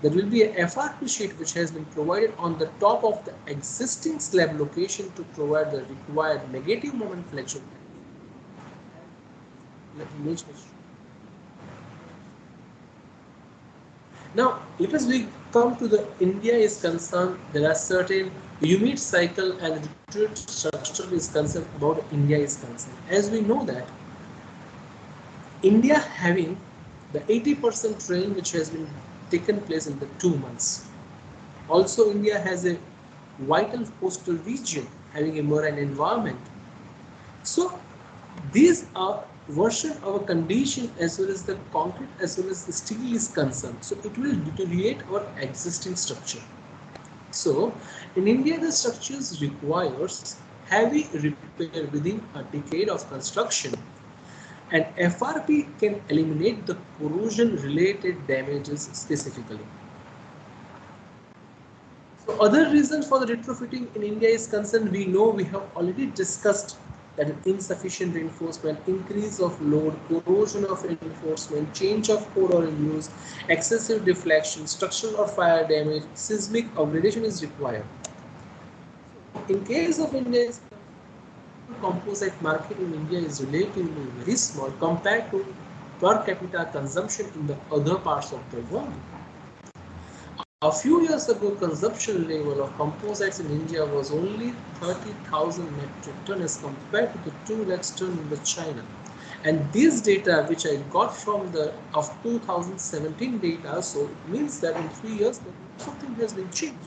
B: there will be a FRP sheet which has been provided on the top of the existing slab location to provide the required negative moment flexion. Now, as we come to the India is concerned, there are certain unit cycle and retreat structure is concerned about India is concerned. As we know that India having the 80% rain which has been taken place in the 2 months. Also, India has a vital coastal region having a marine environment. So, these are version our condition as well as the concrete as well as the steel is concerned. So, it will deteriorate our existing structure. So, in India, the structures requires heavy repair within a decade of construction. And FRP can eliminate the corrosion related damages specifically. So other reasons for the retrofitting in India is concerned, we know we have already discussed that insufficient reinforcement, increase of load, corrosion of reinforcement, change of core or use, excessive deflection, structural or fire damage, seismic upgradation is required. In case of India, composite market in India is relatively very small compared to per capita consumption in the other parts of the world. A few years ago, consumption level of composites in India was only 30,000 metric tons as compared to the 2 lakh tons in the China. And this data which I got from the 2017 data, so it means that in 3 years something has been changed.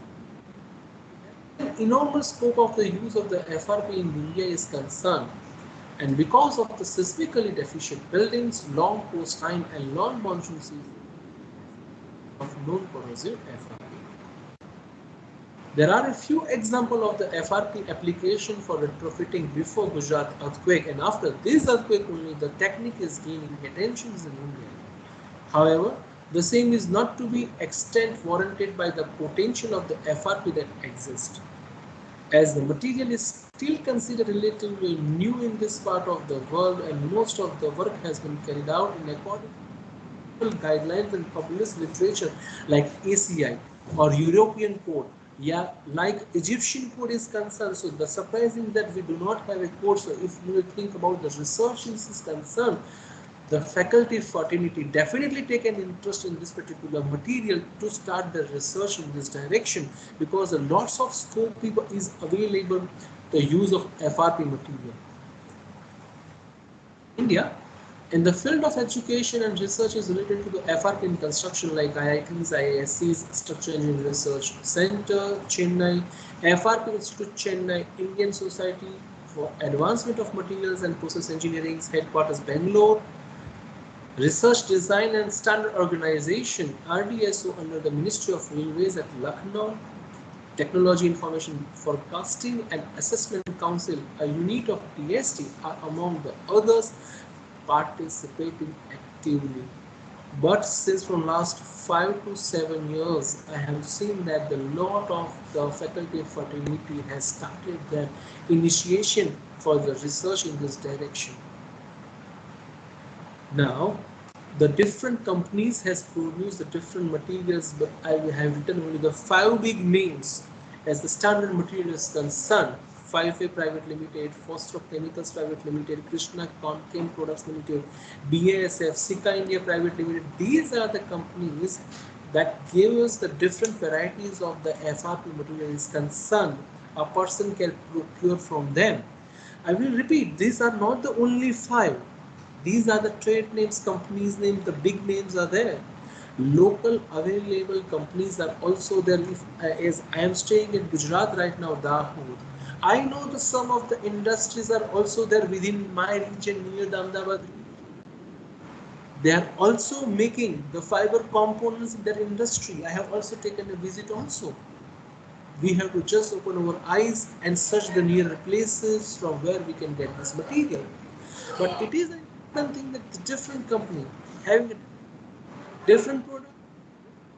B: Enormous scope of the use of the FRP in India is concerned, and because of the seismically deficient buildings, long coastline and long monsoon season of non-corrosive FRP. There are a few examples of the FRP application for retrofitting before Gujarat earthquake, and after this earthquake only the technique is gaining attention in India. However, the same is not to be extent warranted by the potential of the FRP that exists. As the material is still considered relatively new in this part of the world and most of the work has been carried out in accordance with guidelines and published literature like ACI or European code, yeah, like Egyptian code is concerned. So the surprising that we do not have a code. So if you think about the research is concerned, the faculty fraternity definitely take an interest in this particular material to start the research in this direction, because a lots of scope is available the use of FRP material. India, in the field of education and research is related to the FRP in construction like IITs, IISCs, Structural Engineering Research Center, Chennai, FRP Institute Chennai, Indian Society for Advancement of Materials and Process Engineering, headquarters Bangalore, Research Design and Standard Organization RDSO under the Ministry of Railways at Lucknow, Technology Information Forecasting and Assessment Council, a unit of TST, are among the others participating actively. But since from last 5 to 7 years, I have seen that the lot of the faculty fraternity has started their initiation for the research in this direction. Now, the different companies has produced the different materials, but I have written only the 5 big names as the standard material is concerned. 5A Private Limited, Foster Chemicals Private Limited, Krishna Chem Products Limited, BASF, Sika India Private Limited. These are the companies that give us the different varieties of the FRP material is concerned. A person can procure from them. I will repeat, these are not the only 5. These are the trade names, companies names, the big names are there. Local available companies are also there. As I am staying in Gujarat right now, Dahod, I know the some of the industries are also there within my region near the Ahmedabad. They are also making the fiber components in their industry. I have also taken a visit also. We have to just open our eyes and search the near places from where we can get this material. But it is an important thing that the different company having a different product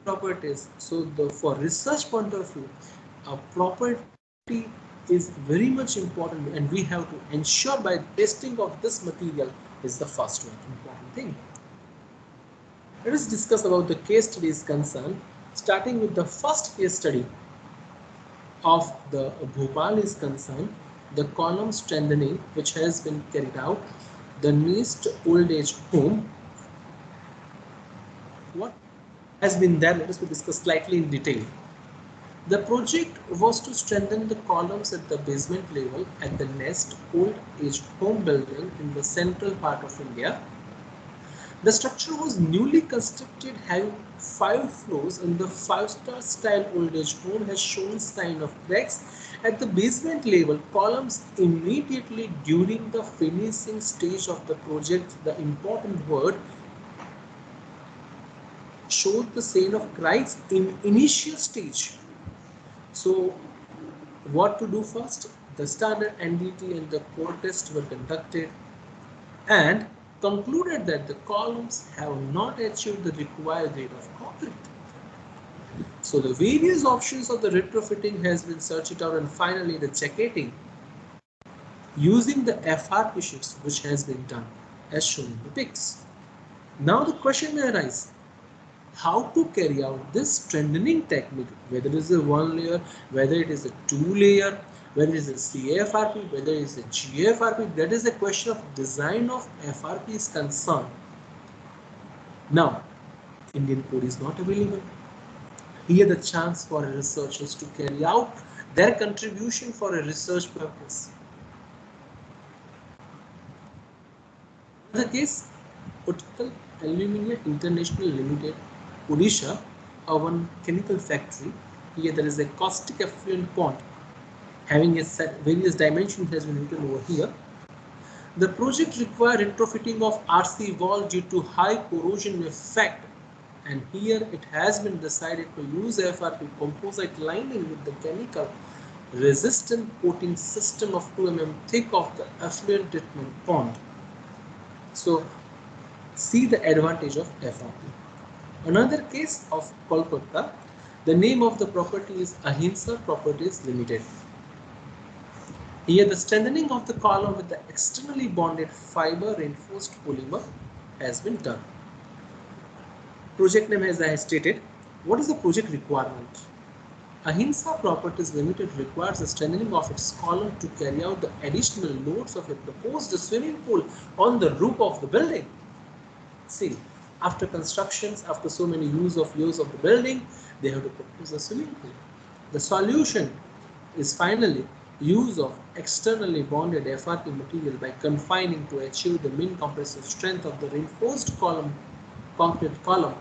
B: properties. So for research point of view, a property is very much important, and we have to ensure by testing of this material is the first one important thing. Let us discuss about the case studies concerned, starting with the first case study of the Bhopal is concerned, the column strengthening which has been carried out, the Nest old age home. What has been there? Let us discuss slightly in detail. The project was to strengthen the columns at the basement level at the Nest old age home building in the central part of India. The structure was newly constructed, having 5 floors, and the 5-star style old age home has shown sign of cracks at the basement level. Columns immediately during the finishing stage of the project, the important word, showed the sign of cracks in initial stage. So what to do first? The standard NDT and the core test were conducted and concluded that the columns have not achieved the required rate of concrete. So the various options of the retrofitting has been searched out, and finally the jacketing using the FRP sheets which has been done as shown in the pics. Now the question may arise, how to carry out this strengthening technique, whether it is a 1 layer, whether it is a 2 layer, whether it is a CFRP, whether it is a GFRP. That is a question of design of FRP is concerned. Now, Indian code is not available. Here the chance for researchers to carry out their contribution for a research purpose. Another case, Utkal Aluminium International Limited, Odisha, a one chemical factory. Here there is a caustic effluent pond having a set various dimensions has been written over here. The project required retrofitting of RC wall due to high corrosion effect, and here it has been decided to use FRP composite lining with the chemical resistant coating system of 2 mm thick of the effluent treatment pond. So see the advantage of FRP. Another case of Kolkata, the name of the property is Ahimsa Properties Limited. Here the strengthening of the column with the externally bonded fiber reinforced polymer has been done. Project name, as I stated. What is the project requirement? Ahimsa Properties Limited requires the strengthening of its column to carry out the additional loads of a proposed swimming pool on the roof of the building. See, after constructions, after so many years of the building, they have to propose a swimming pool. The solution is finally use of externally bonded FRP material by confining to achieve the mean compressive strength of the reinforced column, concrete column.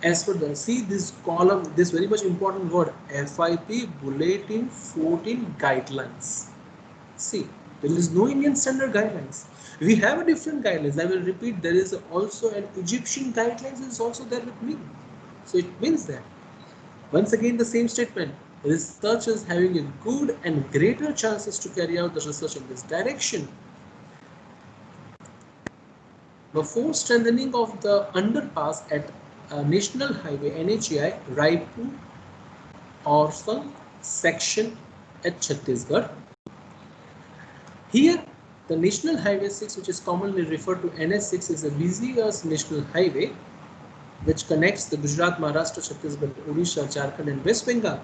B: As per the, see this column, this very much important word, FIP Bulletin 14 guidelines. See, there is no Indian standard guidelines. We have a different guidelines. I will repeat, there is also an Egyptian guidelines is also there with me. So it means that, once again the same statement, researchers having a good and greater chances to carry out the research in this direction. Before strengthening of the underpass at National Highway NHAI Raipur Orsang section at Chhattisgarh. Here the National Highway 6, which is commonly referred to NH6, is a busiest national highway which connects the Gujarat, Maharashtra, Chhattisgarh, Odisha, Jharkhand and West Bengal.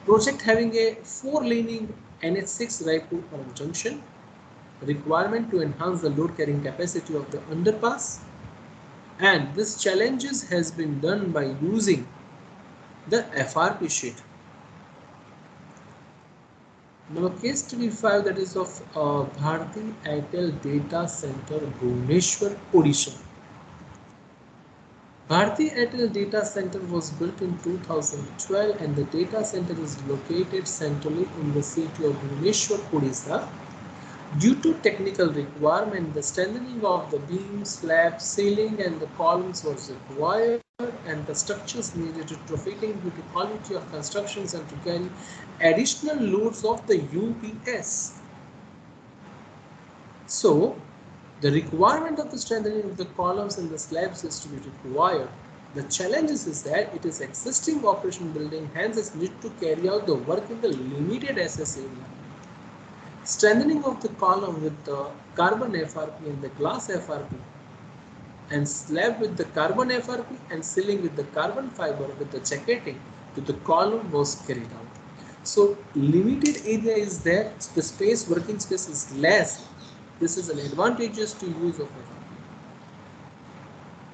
B: Project having a 4-laning NH6 Raipur Orsang junction. Requirement to enhance the load carrying capacity of the underpass, and this challenges has been done by using the FRP sheet. Now case study 5, that is of Bharti Airtel Data Center, Bhubaneswar, Odisha. Bharti Airtel Data Center was built in 2012 and the data center is located centrally in the city of Bhubaneswar, Odisha. Due to technical requirement, the strengthening of the beam, slab, ceiling and the columns was required, and the structures needed retrofitting due to quality of constructions and to carry additional loads of the UPS. So, the requirement of the strengthening of the columns and the slabs is to be required. The challenge is that it is existing operation building, hence it needs to carry out the work in the limited SS area. Strengthening of the column with the carbon FRP and the glass FRP, and slab with the carbon FRP and ceiling with the carbon fiber with the jacketing to the column was carried out. So limited area is there, the space, working space is less. This is an advantageous to use of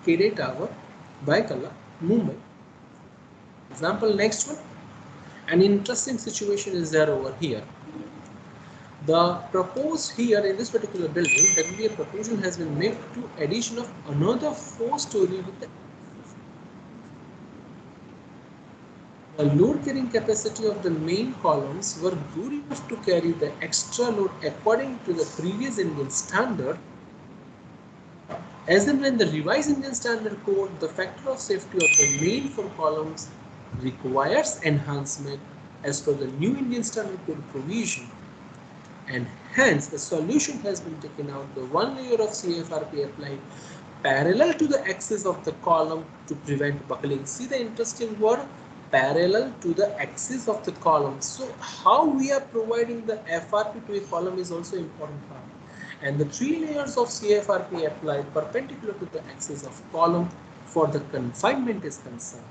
B: FRP. KD Tower, Baikala, Mumbai. Example next one. An interesting situation is there over here. The proposed here in this particular building, WDA proposal has been made to addition of another 4-story with the load carrying capacity of the main columns were good enough to carry the extra load according to the previous Indian standard. As and when the revised Indian standard code, the factor of safety of the main 4 columns requires enhancement as per the new Indian standard code provision. And hence the solution has been taken out, the 1 layer of CFRP applied parallel to the axis of the column to prevent buckling. See the interesting word, parallel to the axis of the column. So how we are providing the FRP to a column is also important part. And the 3 layers of CFRP applied perpendicular to the axis of column for the confinement is concerned.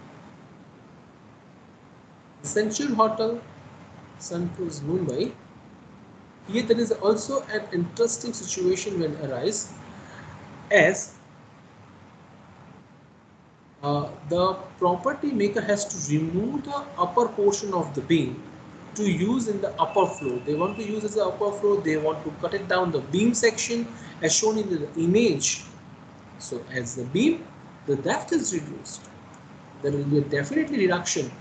B: Century Hotel, Suncruise, Mumbai. Here there is also an interesting situation when arise, as the property maker has to remove the upper portion of the beam to use in the upper floor. They want to use as the upper floor, they want to cut it down the beam section as shown in the image. So as the beam, the depth is reduced, there will be a definitely reduction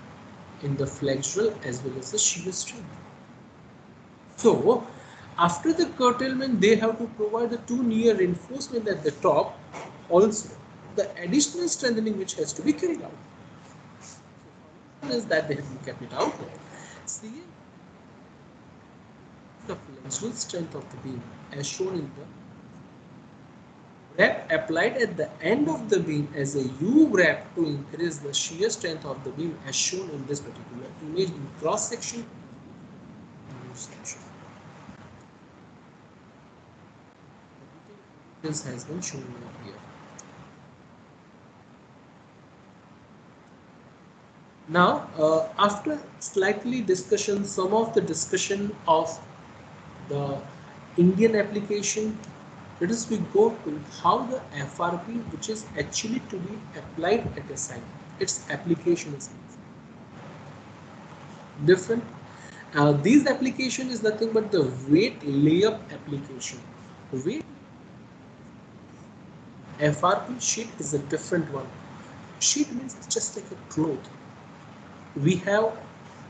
B: in the flexural as well as the shear strength. So after the curtailment, they have to provide the 2 near reinforcement at the top, also the additional strengthening which has to be carried out. So is that they have to kept it out. See the flexural strength of the beam as shown in the wrap applied at the end of the beam as a U wrap to increase the shear strength of the beam as shown in this particular image in cross section. this has been shown over here. Now, after slightly discussion, some of the discussion of the Indian application, let us we go to how the FRP, which is actually to be applied at a site, its application is different. These application is nothing but the weight layup application. Weight FRP sheet is a different one. Sheet means it's just like a cloth. We have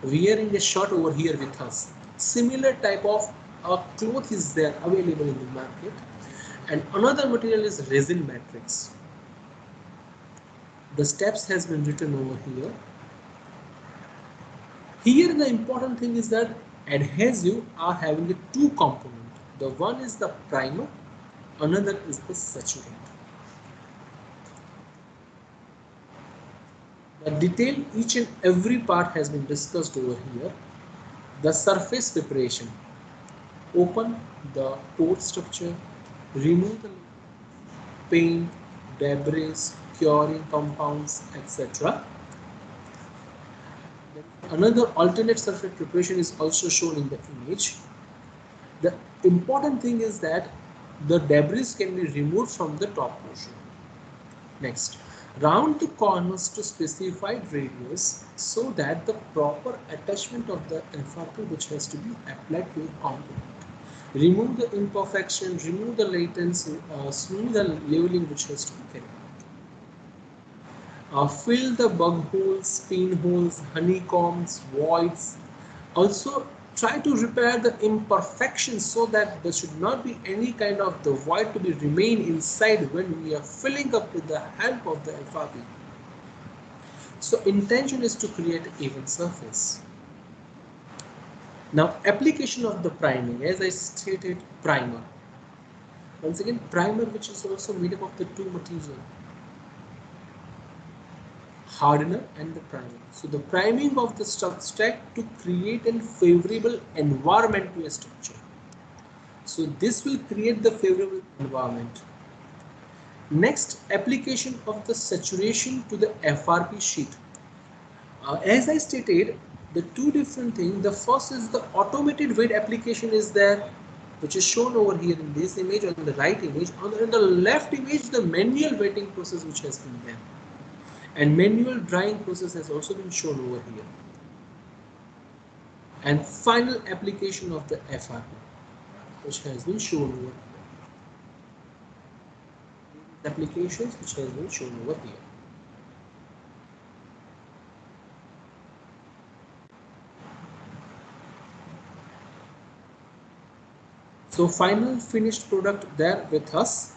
B: wearing a shirt over here with us. Similar type of cloth is there available in the market. And another material is resin matrix. The steps has been written over here. Here the important thing is that adhesive are having a two component. The one is the primer, another is the saturant. The detail each and every part has been discussed over here. The surface preparation. Open the pore structure, remove the paint, debris, curing compounds, etc. Another alternate surface preparation is also shown in the image. The important thing is that the debris can be removed from the top portion. Next, round the corners to specified radius so that the proper attachment of the FRP which has to be applied to the component. Remove the imperfection, remove the latency, smooth the leveling which has to be carried out. Fill the bug holes, pinholes, honeycombs, voids. Also try to repair the imperfections so that there should not be any kind of the void to be remain inside when we are filling up with the help of the FRP. So intention is to create even surface. Now application of the priming, as I stated, primer. Once again, primer which is also made up of the two materials, hardener and the primer. So the priming of the substrate to create a favorable environment to a structure. So this will create the favorable environment. Next, application of the saturation to the FRP sheet. As I stated, the two different things. The first is the automated weight application is there, which is shown over here in this image, on the right image. On the left image, the manual weighting process which has been there. And manual drying process has also been shown over here. And final application of the FRP, which has been shown over here. Applications which has been shown over here. So final finished product there with us.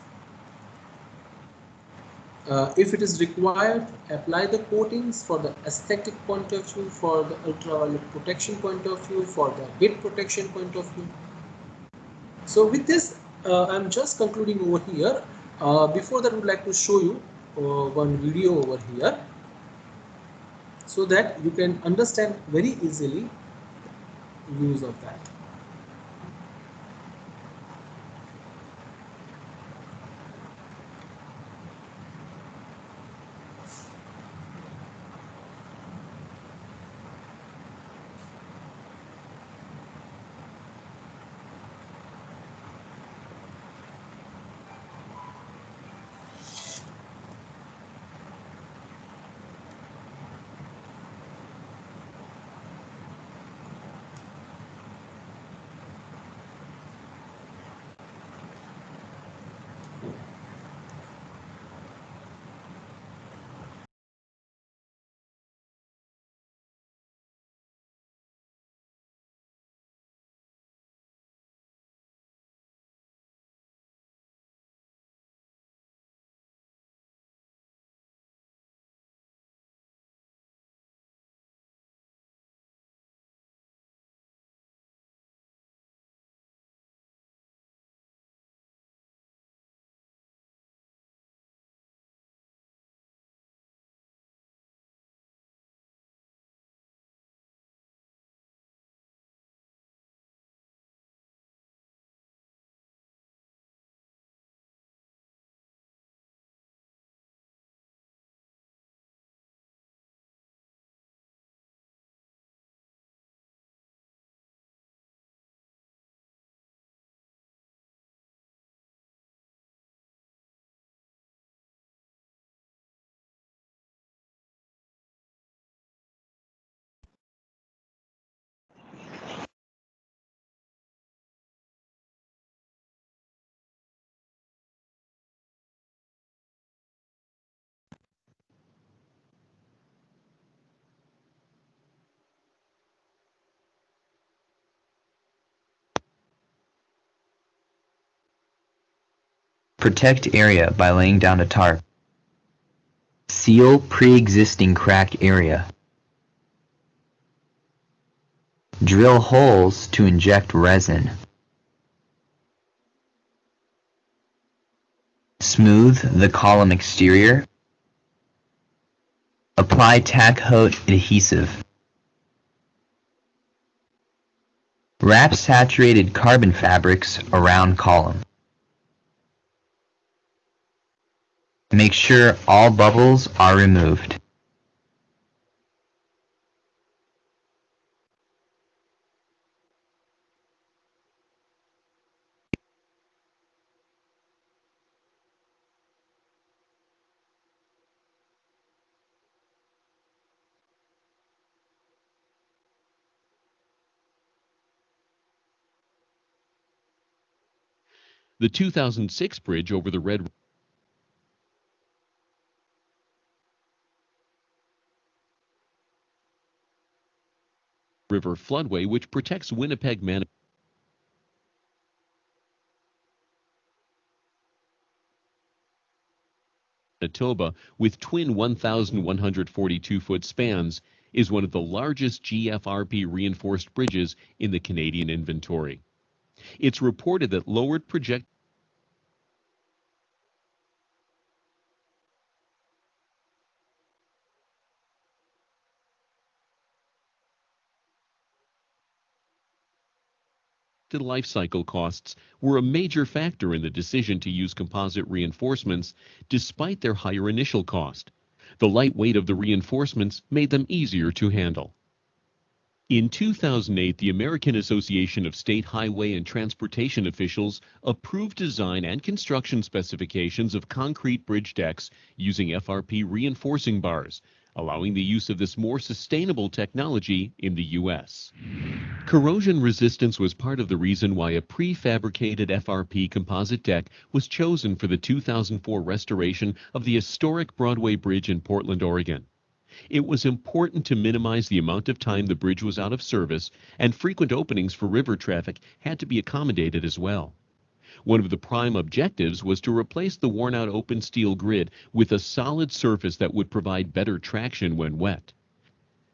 B: If it is required, apply the coatings for the aesthetic point of view, for the ultraviolet protection point of view, for the heat protection point of view. So with this, I'm just concluding over here. Before that, I would like to show you one video over here so that you can understand very easily the use of that.
E: Protect area by laying down a tarp. Seal pre-existing crack area. Drill holes to inject resin. Smooth the column exterior. Apply tack coat adhesive. Wrap saturated carbon fabrics around column. Make sure all bubbles are removed.
F: The 2006 bridge over the Red River floodway, which protects Winnipeg, Manitoba with twin 1,142-foot spans, is one of the largest GFRP reinforced bridges in the Canadian inventory. It's reported that lowered projected life cycle costs were a major factor in the decision to use composite reinforcements despite their higher initial cost. The light weight of the reinforcements made them easier to handle. In 2008, the American Association of State Highway and Transportation Officials approved design and construction specifications of concrete bridge decks using FRP reinforcing bars, allowing the use of this more sustainable technology in the U.S. Corrosion resistance was part of the reason why a prefabricated FRP composite deck was chosen for the 2004 restoration of the historic Broadway Bridge in Portland, Oregon. It was important to minimize the amount of time the bridge was out of service, and frequent openings for river traffic had to be accommodated as well. One of the prime objectives was to replace the worn-out open steel grid with a solid surface that would provide better traction when wet.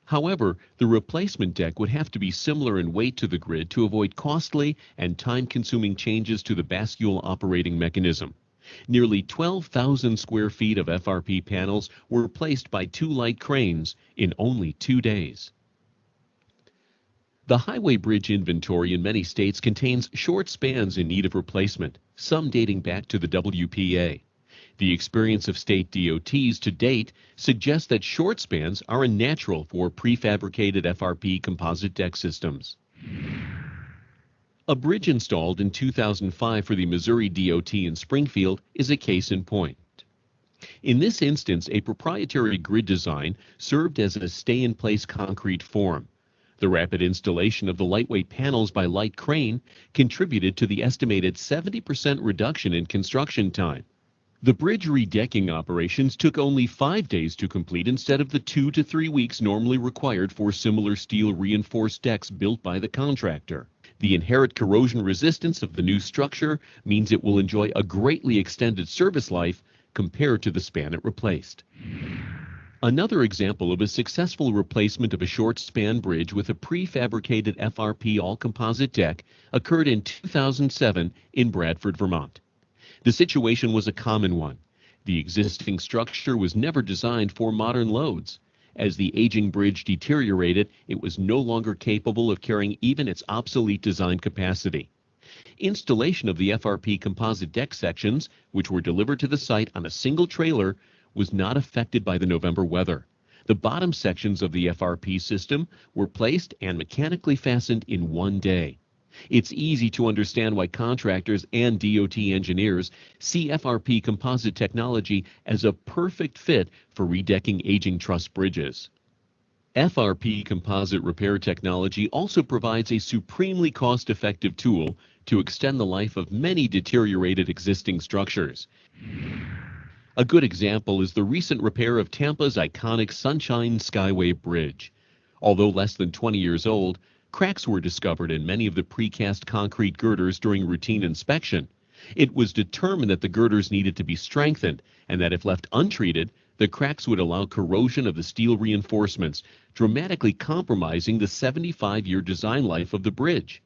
F: However, the replacement deck would have to be similar in weight to the grid to avoid costly and time-consuming changes to the bascule operating mechanism. Nearly 12,000 square feet of FRP panels were replaced by 2 light cranes in only 2 days. The highway bridge inventory in many states contains short spans in need of replacement, some dating back to the WPA. The experience of state DOTs to date suggests that short spans are a natural for prefabricated FRP composite deck systems. A bridge installed in 2005 for the Missouri DOT in Springfield is a case in point. In this instance, a proprietary grid design served as a stay-in-place concrete form. The rapid installation of the lightweight panels by light crane contributed to the estimated 70% reduction in construction time. The bridge redecking operations took only 5 days to complete instead of the 2 to 3 weeks normally required for similar steel reinforced decks built by the contractor. The inherent corrosion resistance of the new structure means it will enjoy a greatly extended service life compared to the span it replaced. Another example of a successful replacement of a short span bridge with a prefabricated FRP all-composite deck occurred in 2007 in Bradford, Vermont. The situation was a common one. The existing structure was never designed for modern loads. As the aging bridge deteriorated, it was no longer capable of carrying even its obsolete design capacity. Installation of the FRP composite deck sections, which were delivered to the site on a single trailer, was not affected by the November weather. The bottom sections of the FRP system were placed and mechanically fastened in 1 day. It's easy to understand why contractors and DOT engineers see FRP composite technology as a perfect fit for redecking aging truss bridges. FRP composite repair technology also provides a supremely cost-effective tool to extend the life of many deteriorated existing structures. A good example is the recent repair of Tampa's iconic Sunshine Skyway Bridge. Although less than 20 years old, cracks were discovered in many of the precast concrete girders during routine inspection. It was determined that the girders needed to be strengthened and that if left untreated, the cracks would allow corrosion of the steel reinforcements, dramatically compromising the 75-year design life of the bridge.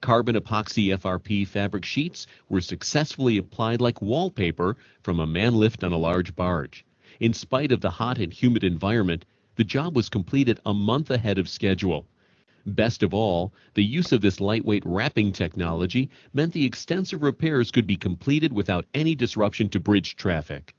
F: Carbon epoxy FRP fabric sheets were successfully applied like wallpaper from a man lift on a large barge. In spite of the hot and humid environment, the job was completed a month ahead of schedule. Best of all, the use of this lightweight wrapping technology meant the extensive repairs could be completed without any disruption to bridge traffic.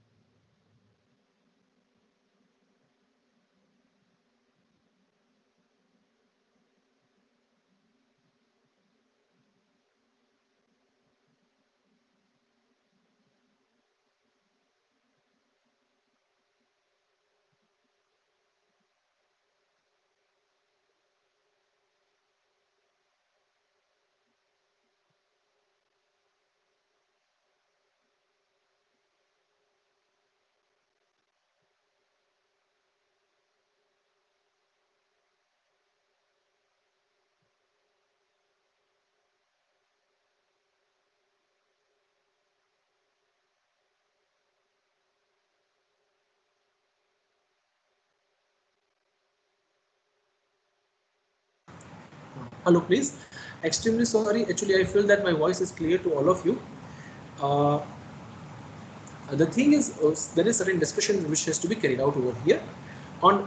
B: Hello, please. Extremely sorry. Actually, I feel that my voice is clear to all of you. Uh, the thing is, there is certain discussion which has to be carried out over here. On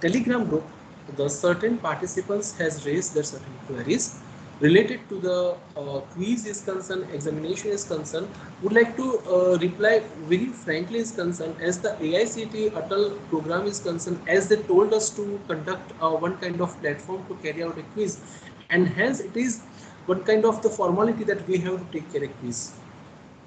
B: Telegram group, the certain participants has raised their certain queries related to the quiz is concerned, examination is concerned. Would like to reply very frankly is concerned, as the AICTE Atal program is concerned, as they told us to conduct one kind of platform to carry out a quiz, and hence it is one kind of the formality that we have to take care of quiz.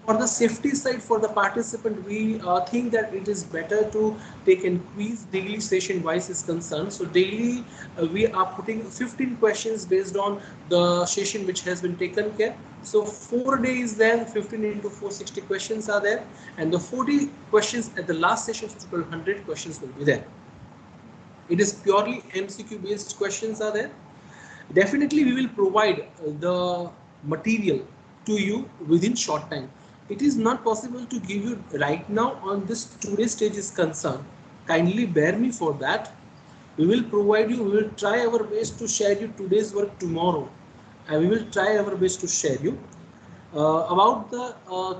B: For the safety side, for the participant, we think that it is better to take a quiz daily session wise is concerned. So daily we are putting 15 questions based on the session which has been taken care. So 4 days then 15 into 460 questions are there, and the 40 questions at the last session, so 100 questions will be there. It is purely MCQ based questions are there. Definitely we will provide the material to you within short time. It is not possible to give you right now on this today's stage is concerned. Kindly bear me for that. We will provide you, we will try our best to share you today's work tomorrow, and we will try our best to share you. About the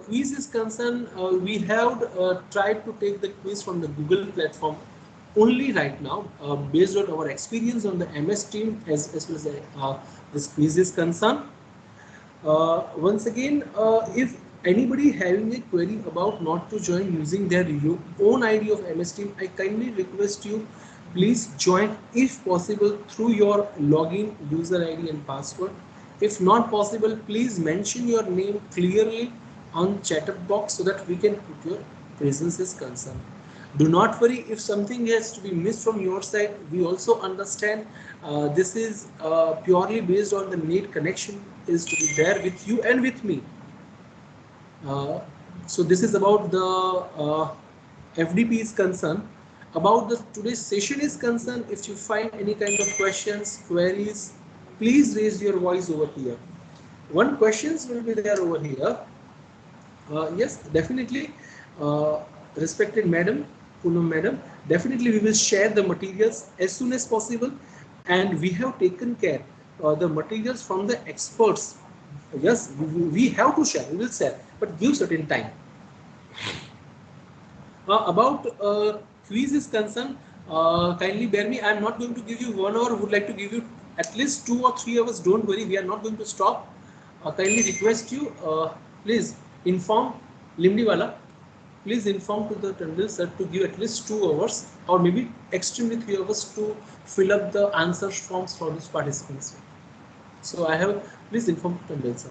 B: quiz is concerned, we have tried to take the quiz from the Google platform only right now, based on our experience on the MS team as well as this quiz is concerned. Once again, if anybody having a query about not to join using their own ID of MS Team, I kindly request you, please join if possible through your login user ID and password. If not possible, please mention your name clearly on chat box so that we can put your presence is concerned. Do not worry if something has to be missed from your side. We also understand this is purely based on the net connection is to be there with you and with me. So this is about the FDP is concerned. About the today's session is concerned, if you find any kind of questions, queries, please raise your voice over here. One questions will be there over here. Yes, definitely, respected madam, Poonam madam, definitely we will share the materials as soon as possible, and we have taken care the materials from the experts. Yes, we have to share, we will share, but give certain time. About quiz is concerned, kindly bear me, I am not going to give you 1 hour, would like to give you at least 2 or 3 hours. Don't worry, we are not going to stop. Kindly request you, please inform Limdiwala, please inform to the Tandil sir to give at least 2 hours or maybe extremely 3 hours to fill up the answer forms for these participants. So I have, please inform Tandil sir.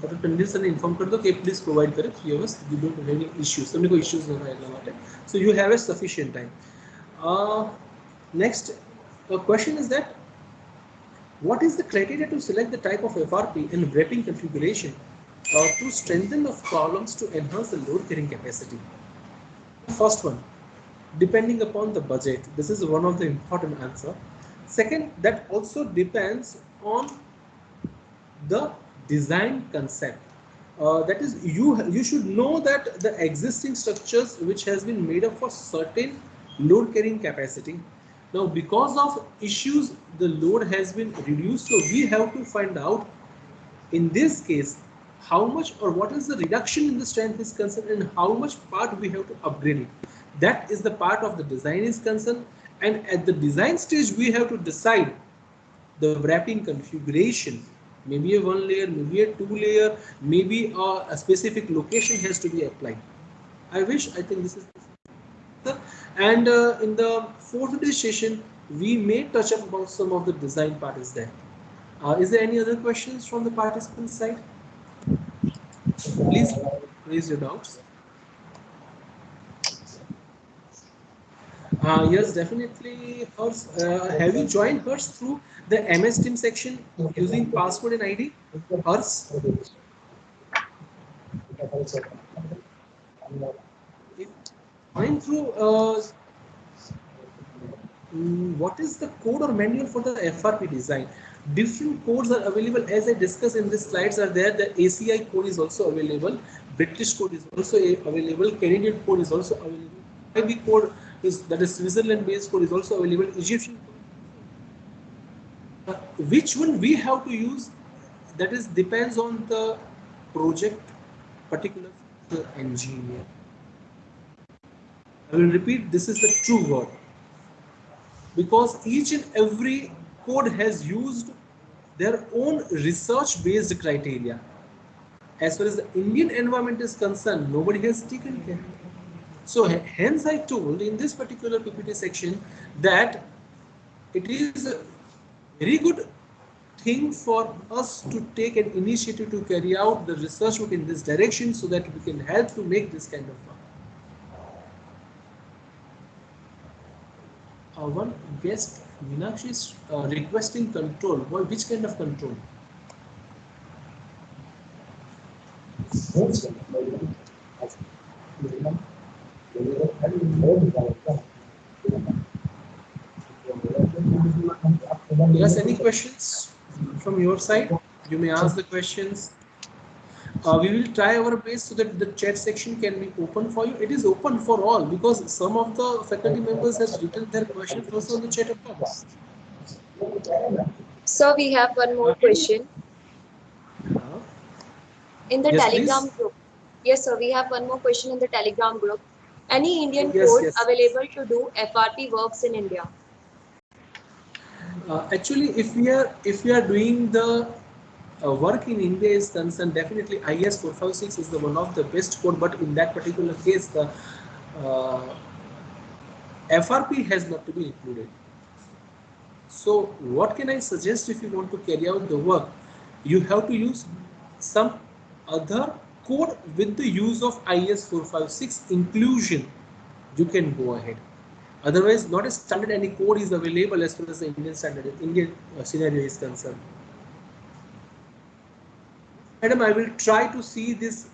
B: Dr. Tandil sir ने inform कर दो कि please provide करें 3 hours. You don't have any issues. हमने कोई issues नहीं रहेगा वहाँ पे. So you have a sufficient time. Next question is that what is the criteria to select the type of FRP and wrapping configuration to strengthen the columns to enhance the load carrying capacity? First one, depending upon the budget. This is one of the important answer. Second, that also depends on the design concept. that is, you should know that the existing structures which has been made up for certain load carrying capacity. Now, because of issues, the load has been reduced, so we have to find out in this case how much or what is the reduction in the strength is concerned and how much part we have to upgrade it. That is the part of the design is concerned, and at the design stage we have to decide the wrapping configuration. Maybe a one layer, maybe a two layer, maybe a specific location has to be applied. I think this is the, and in the fourth day session we may touch up about some of the design part is there. Is there any other questions from the participant side? Please raise your doubts. Yes, definitely. Hers, have you joined hers through the MS Team section using password and ID? Hers? If joined through, what is the code or manual for the FRP design? Different codes are available, as I discussed in the slides are there. The ACI code is also available. British code is also available. Canadian code is also available. IB code is, that is Switzerland based code, is also available. Egyptian code. Which one we have to use, that is depends on the project particular the engineer. I will repeat, this is the true word, because each and every code has used their own research based criteria. As far as the Indian environment is concerned, nobody has taken care. So hence I told in this particular PPT section that it is a very good thing for us to take an initiative to carry out the research work in this direction, so that we can help to make this kind of work. One guest, Meenakshi, is requesting control. Well, which kind of control? Yes, any questions from your side? You may ask the questions. We will try our best so that the chat section can be open for you. It is open for all because some of the faculty members has written their questions also on the chat box.
A: So we have one more question in the
B: Yes,
A: Telegram
B: please.
A: group. Yes, sir. We have one more question in the Telegram group. Any Indian code available to do FRP works in India?
B: Actually, if we are doing the work in India is concerned, definitely IS 456 is the one of the best code. But in that particular case, the FRP has not to be included. So what can I suggest if you want to carry out the work? You have to use some other code with the use of IS 456 inclusion. You can go ahead. Otherwise, not a standard any code is available as far as the Indian standard, Indian scenario is concerned. Madam, I will try to see these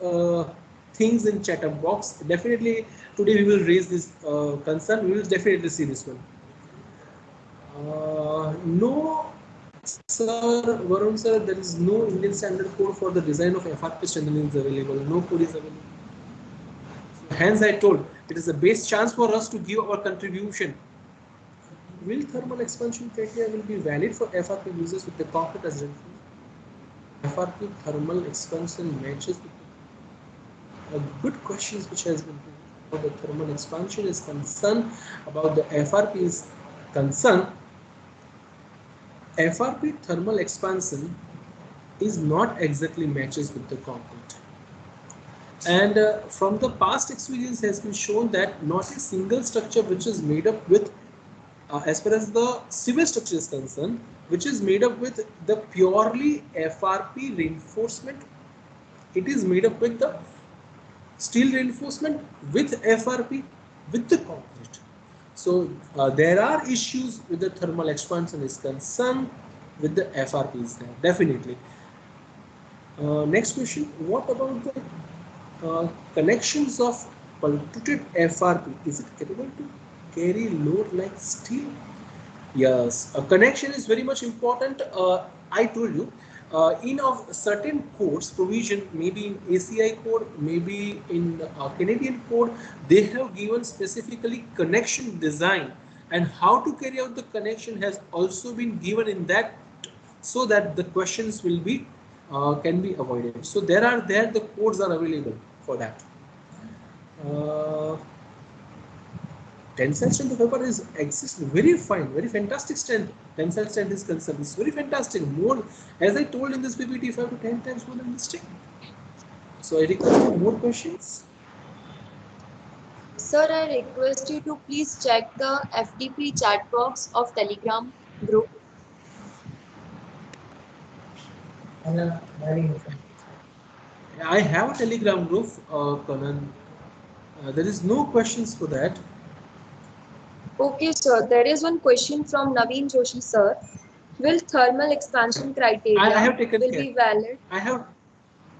B: things in chat box. Definitely today we will raise this concern. We will definitely see this one. No, sir, Varun sir, there is no Indian standard code for the design of FRP strengthening is available. No code is available. So hence I told it is the best chance for us to give our contribution. Will thermal expansion criteria will be valid for FRP users with the concrete as reference? FRP thermal expansion matches with good questions which has been about the thermal expansion is concerned, about the FRP is concerned. FRP thermal expansion is not exactly matches with the concrete, and from the past experience has been shown that not a single structure which is made up with as far as the civil structure is concerned, which is made up with the purely FRP reinforcement, it is made up with the steel reinforcement with FRP with the concrete. So there are issues with the thermal expansion is concerned with the FRPs there, definitely. Next question, what about the connections of pultruded FRP? Is it capable to carry load like steel? Yes, a connection is very much important. I told you, in of certain codes provision, maybe in ACI code, maybe in Canadian code, they have given specifically connection design, and how to carry out the connection has also been given in that, so that the questions will be can be avoided. So there the codes are available for that. Tensile strength of paper is exists very fine, very fantastic strength. Tensile strength is concerned. It's very fantastic. More, as I told in this PPT, 5 to 10 times more than this thing. So I request for more questions.
A: Sir, I request you to please check the FTP chat box of Telegram group.
B: I have a Telegram group, Kanan. There is no questions for that.
A: Okay, sir. There is one question from Naveen Joshi, sir. Will thermal expansion criteria
B: I have taken
A: will
B: care.
A: be valid?
B: I have.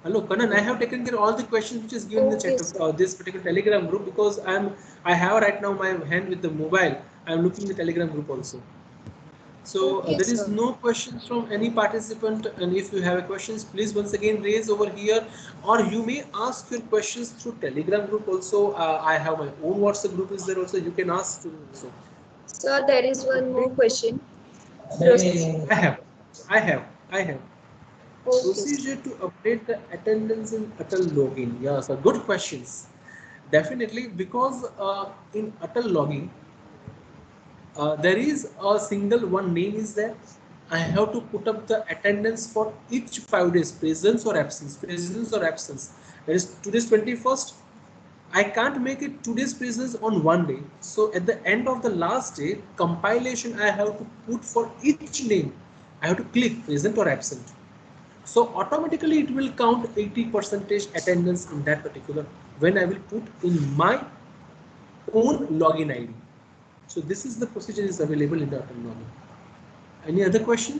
B: Hello, Kanan. I have taken care of all the questions which is given in the
A: Okay,
B: chat of this particular Telegram group, because I have right now my hand with the mobile. I am looking the Telegram group also. So
A: Okay,
B: there is
A: sir.
B: no questions from any participant, and if you have a questions, please once again raise over here, or you may ask your questions through Telegram group also. I have my own WhatsApp group is there also. You can ask to also.
A: Sir, there is one more question.
B: I have, I have, I have.
A: Okay, sir.
B: Procedure to update the attendance in Atal login. Yeah, so good questions. Definitely, because in Atal login, there is a single one name is there. I have to put up the attendance for each 5 days, presence or absence, presence or absence. That is today's 21st. I can't make it today's presence on one day. So at the end of the last day, compilation I have to put for each name. I have to click present or absent. So automatically it will count 80% attendance in that particular when I will put in my own login ID. So this is the procedure is available in the Atal login. Any other question?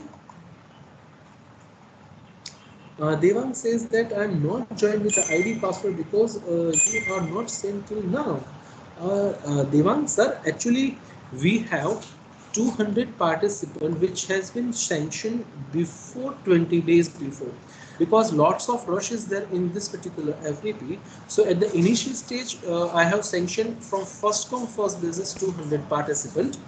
B: Devang says that I am not joined with the ID password because you are not sent till now. Devang sir, actually we have 200 participants which has been sanctioned before 20 days before, because lots of rush is there in this particular FDP. So at the initial stage, I have sanctioned from first come first basis 200 participants.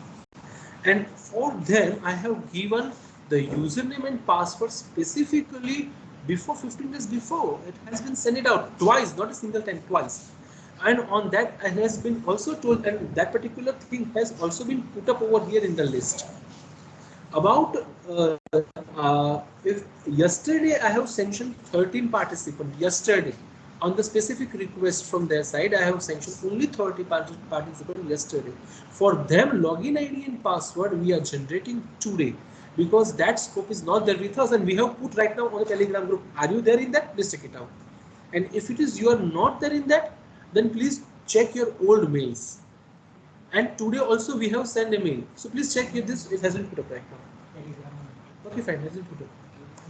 B: And for them, I have given the username and password specifically before 15 days before. It has been sent it out twice, not a single time, twice. And on that, it has been also told, and that particular thing has also been put up over here in the list. About if yesterday I have sanctioned 13 participants yesterday on the specific request from their side. I have sanctioned only 30 participants yesterday. For them, login ID and password we are generating today, because that scope is not there with us, and we have put right now on the Telegram group. Are you there in that? Please check it out. And if it is you are not there in that, then please check your old mails. And today also we have sent a mail. So please check if this it has been put up right now. Okay, fine, has been put up.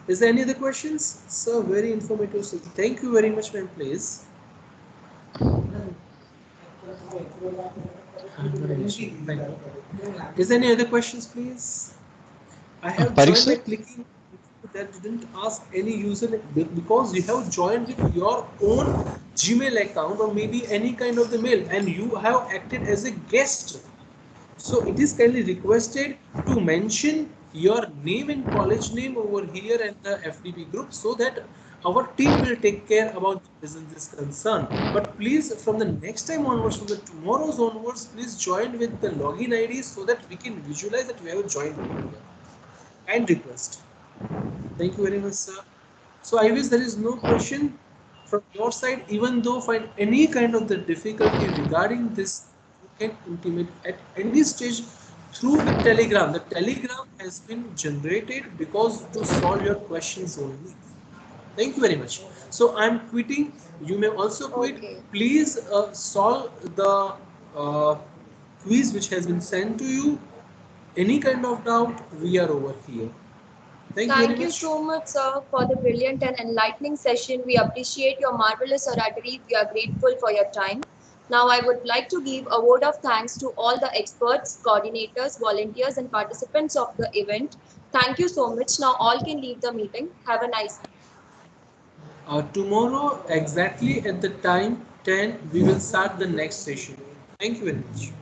B: Is there any other questions? Sir, very informative. So thank you very much, ma'am, please. Is there any other questions, please? I have joined by clicking that didn't ask any user, because you have joined with your own Gmail account or maybe any kind of the mail, and you have acted as a guest. So it is kindly requested to mention your name and college name over here at the FDP group, so that our team will take care about the business is concerned. But please, from the next time onwards, from the tomorrow's onwards, please join with the login ID so that we can visualize that we have joined over here. Kind request. Thank you very much, sir. So I wish there is no question from your side. Even though find any kind of the difficulty regarding this, you can intimate at any stage through the Telegram. The Telegram has been generated because to solve your questions only. Thank you very much. So I'm quitting. You may also quit.
A: Okay.
B: Please solve the quiz which has been sent to you. Any kind of doubt, we are over here. Thank you very
A: Thank you
B: much.
A: so much, sir, for the brilliant and enlightening session. We appreciate your marvelous oratory. We are grateful for your time. Now I would like to give a word of thanks to all the experts, coordinators, volunteers and participants of the event. Thank you so much. Now all can leave the meeting. Have a nice day.
B: Tomorrow exactly at the time 10 we will start the next session. Thank you very much.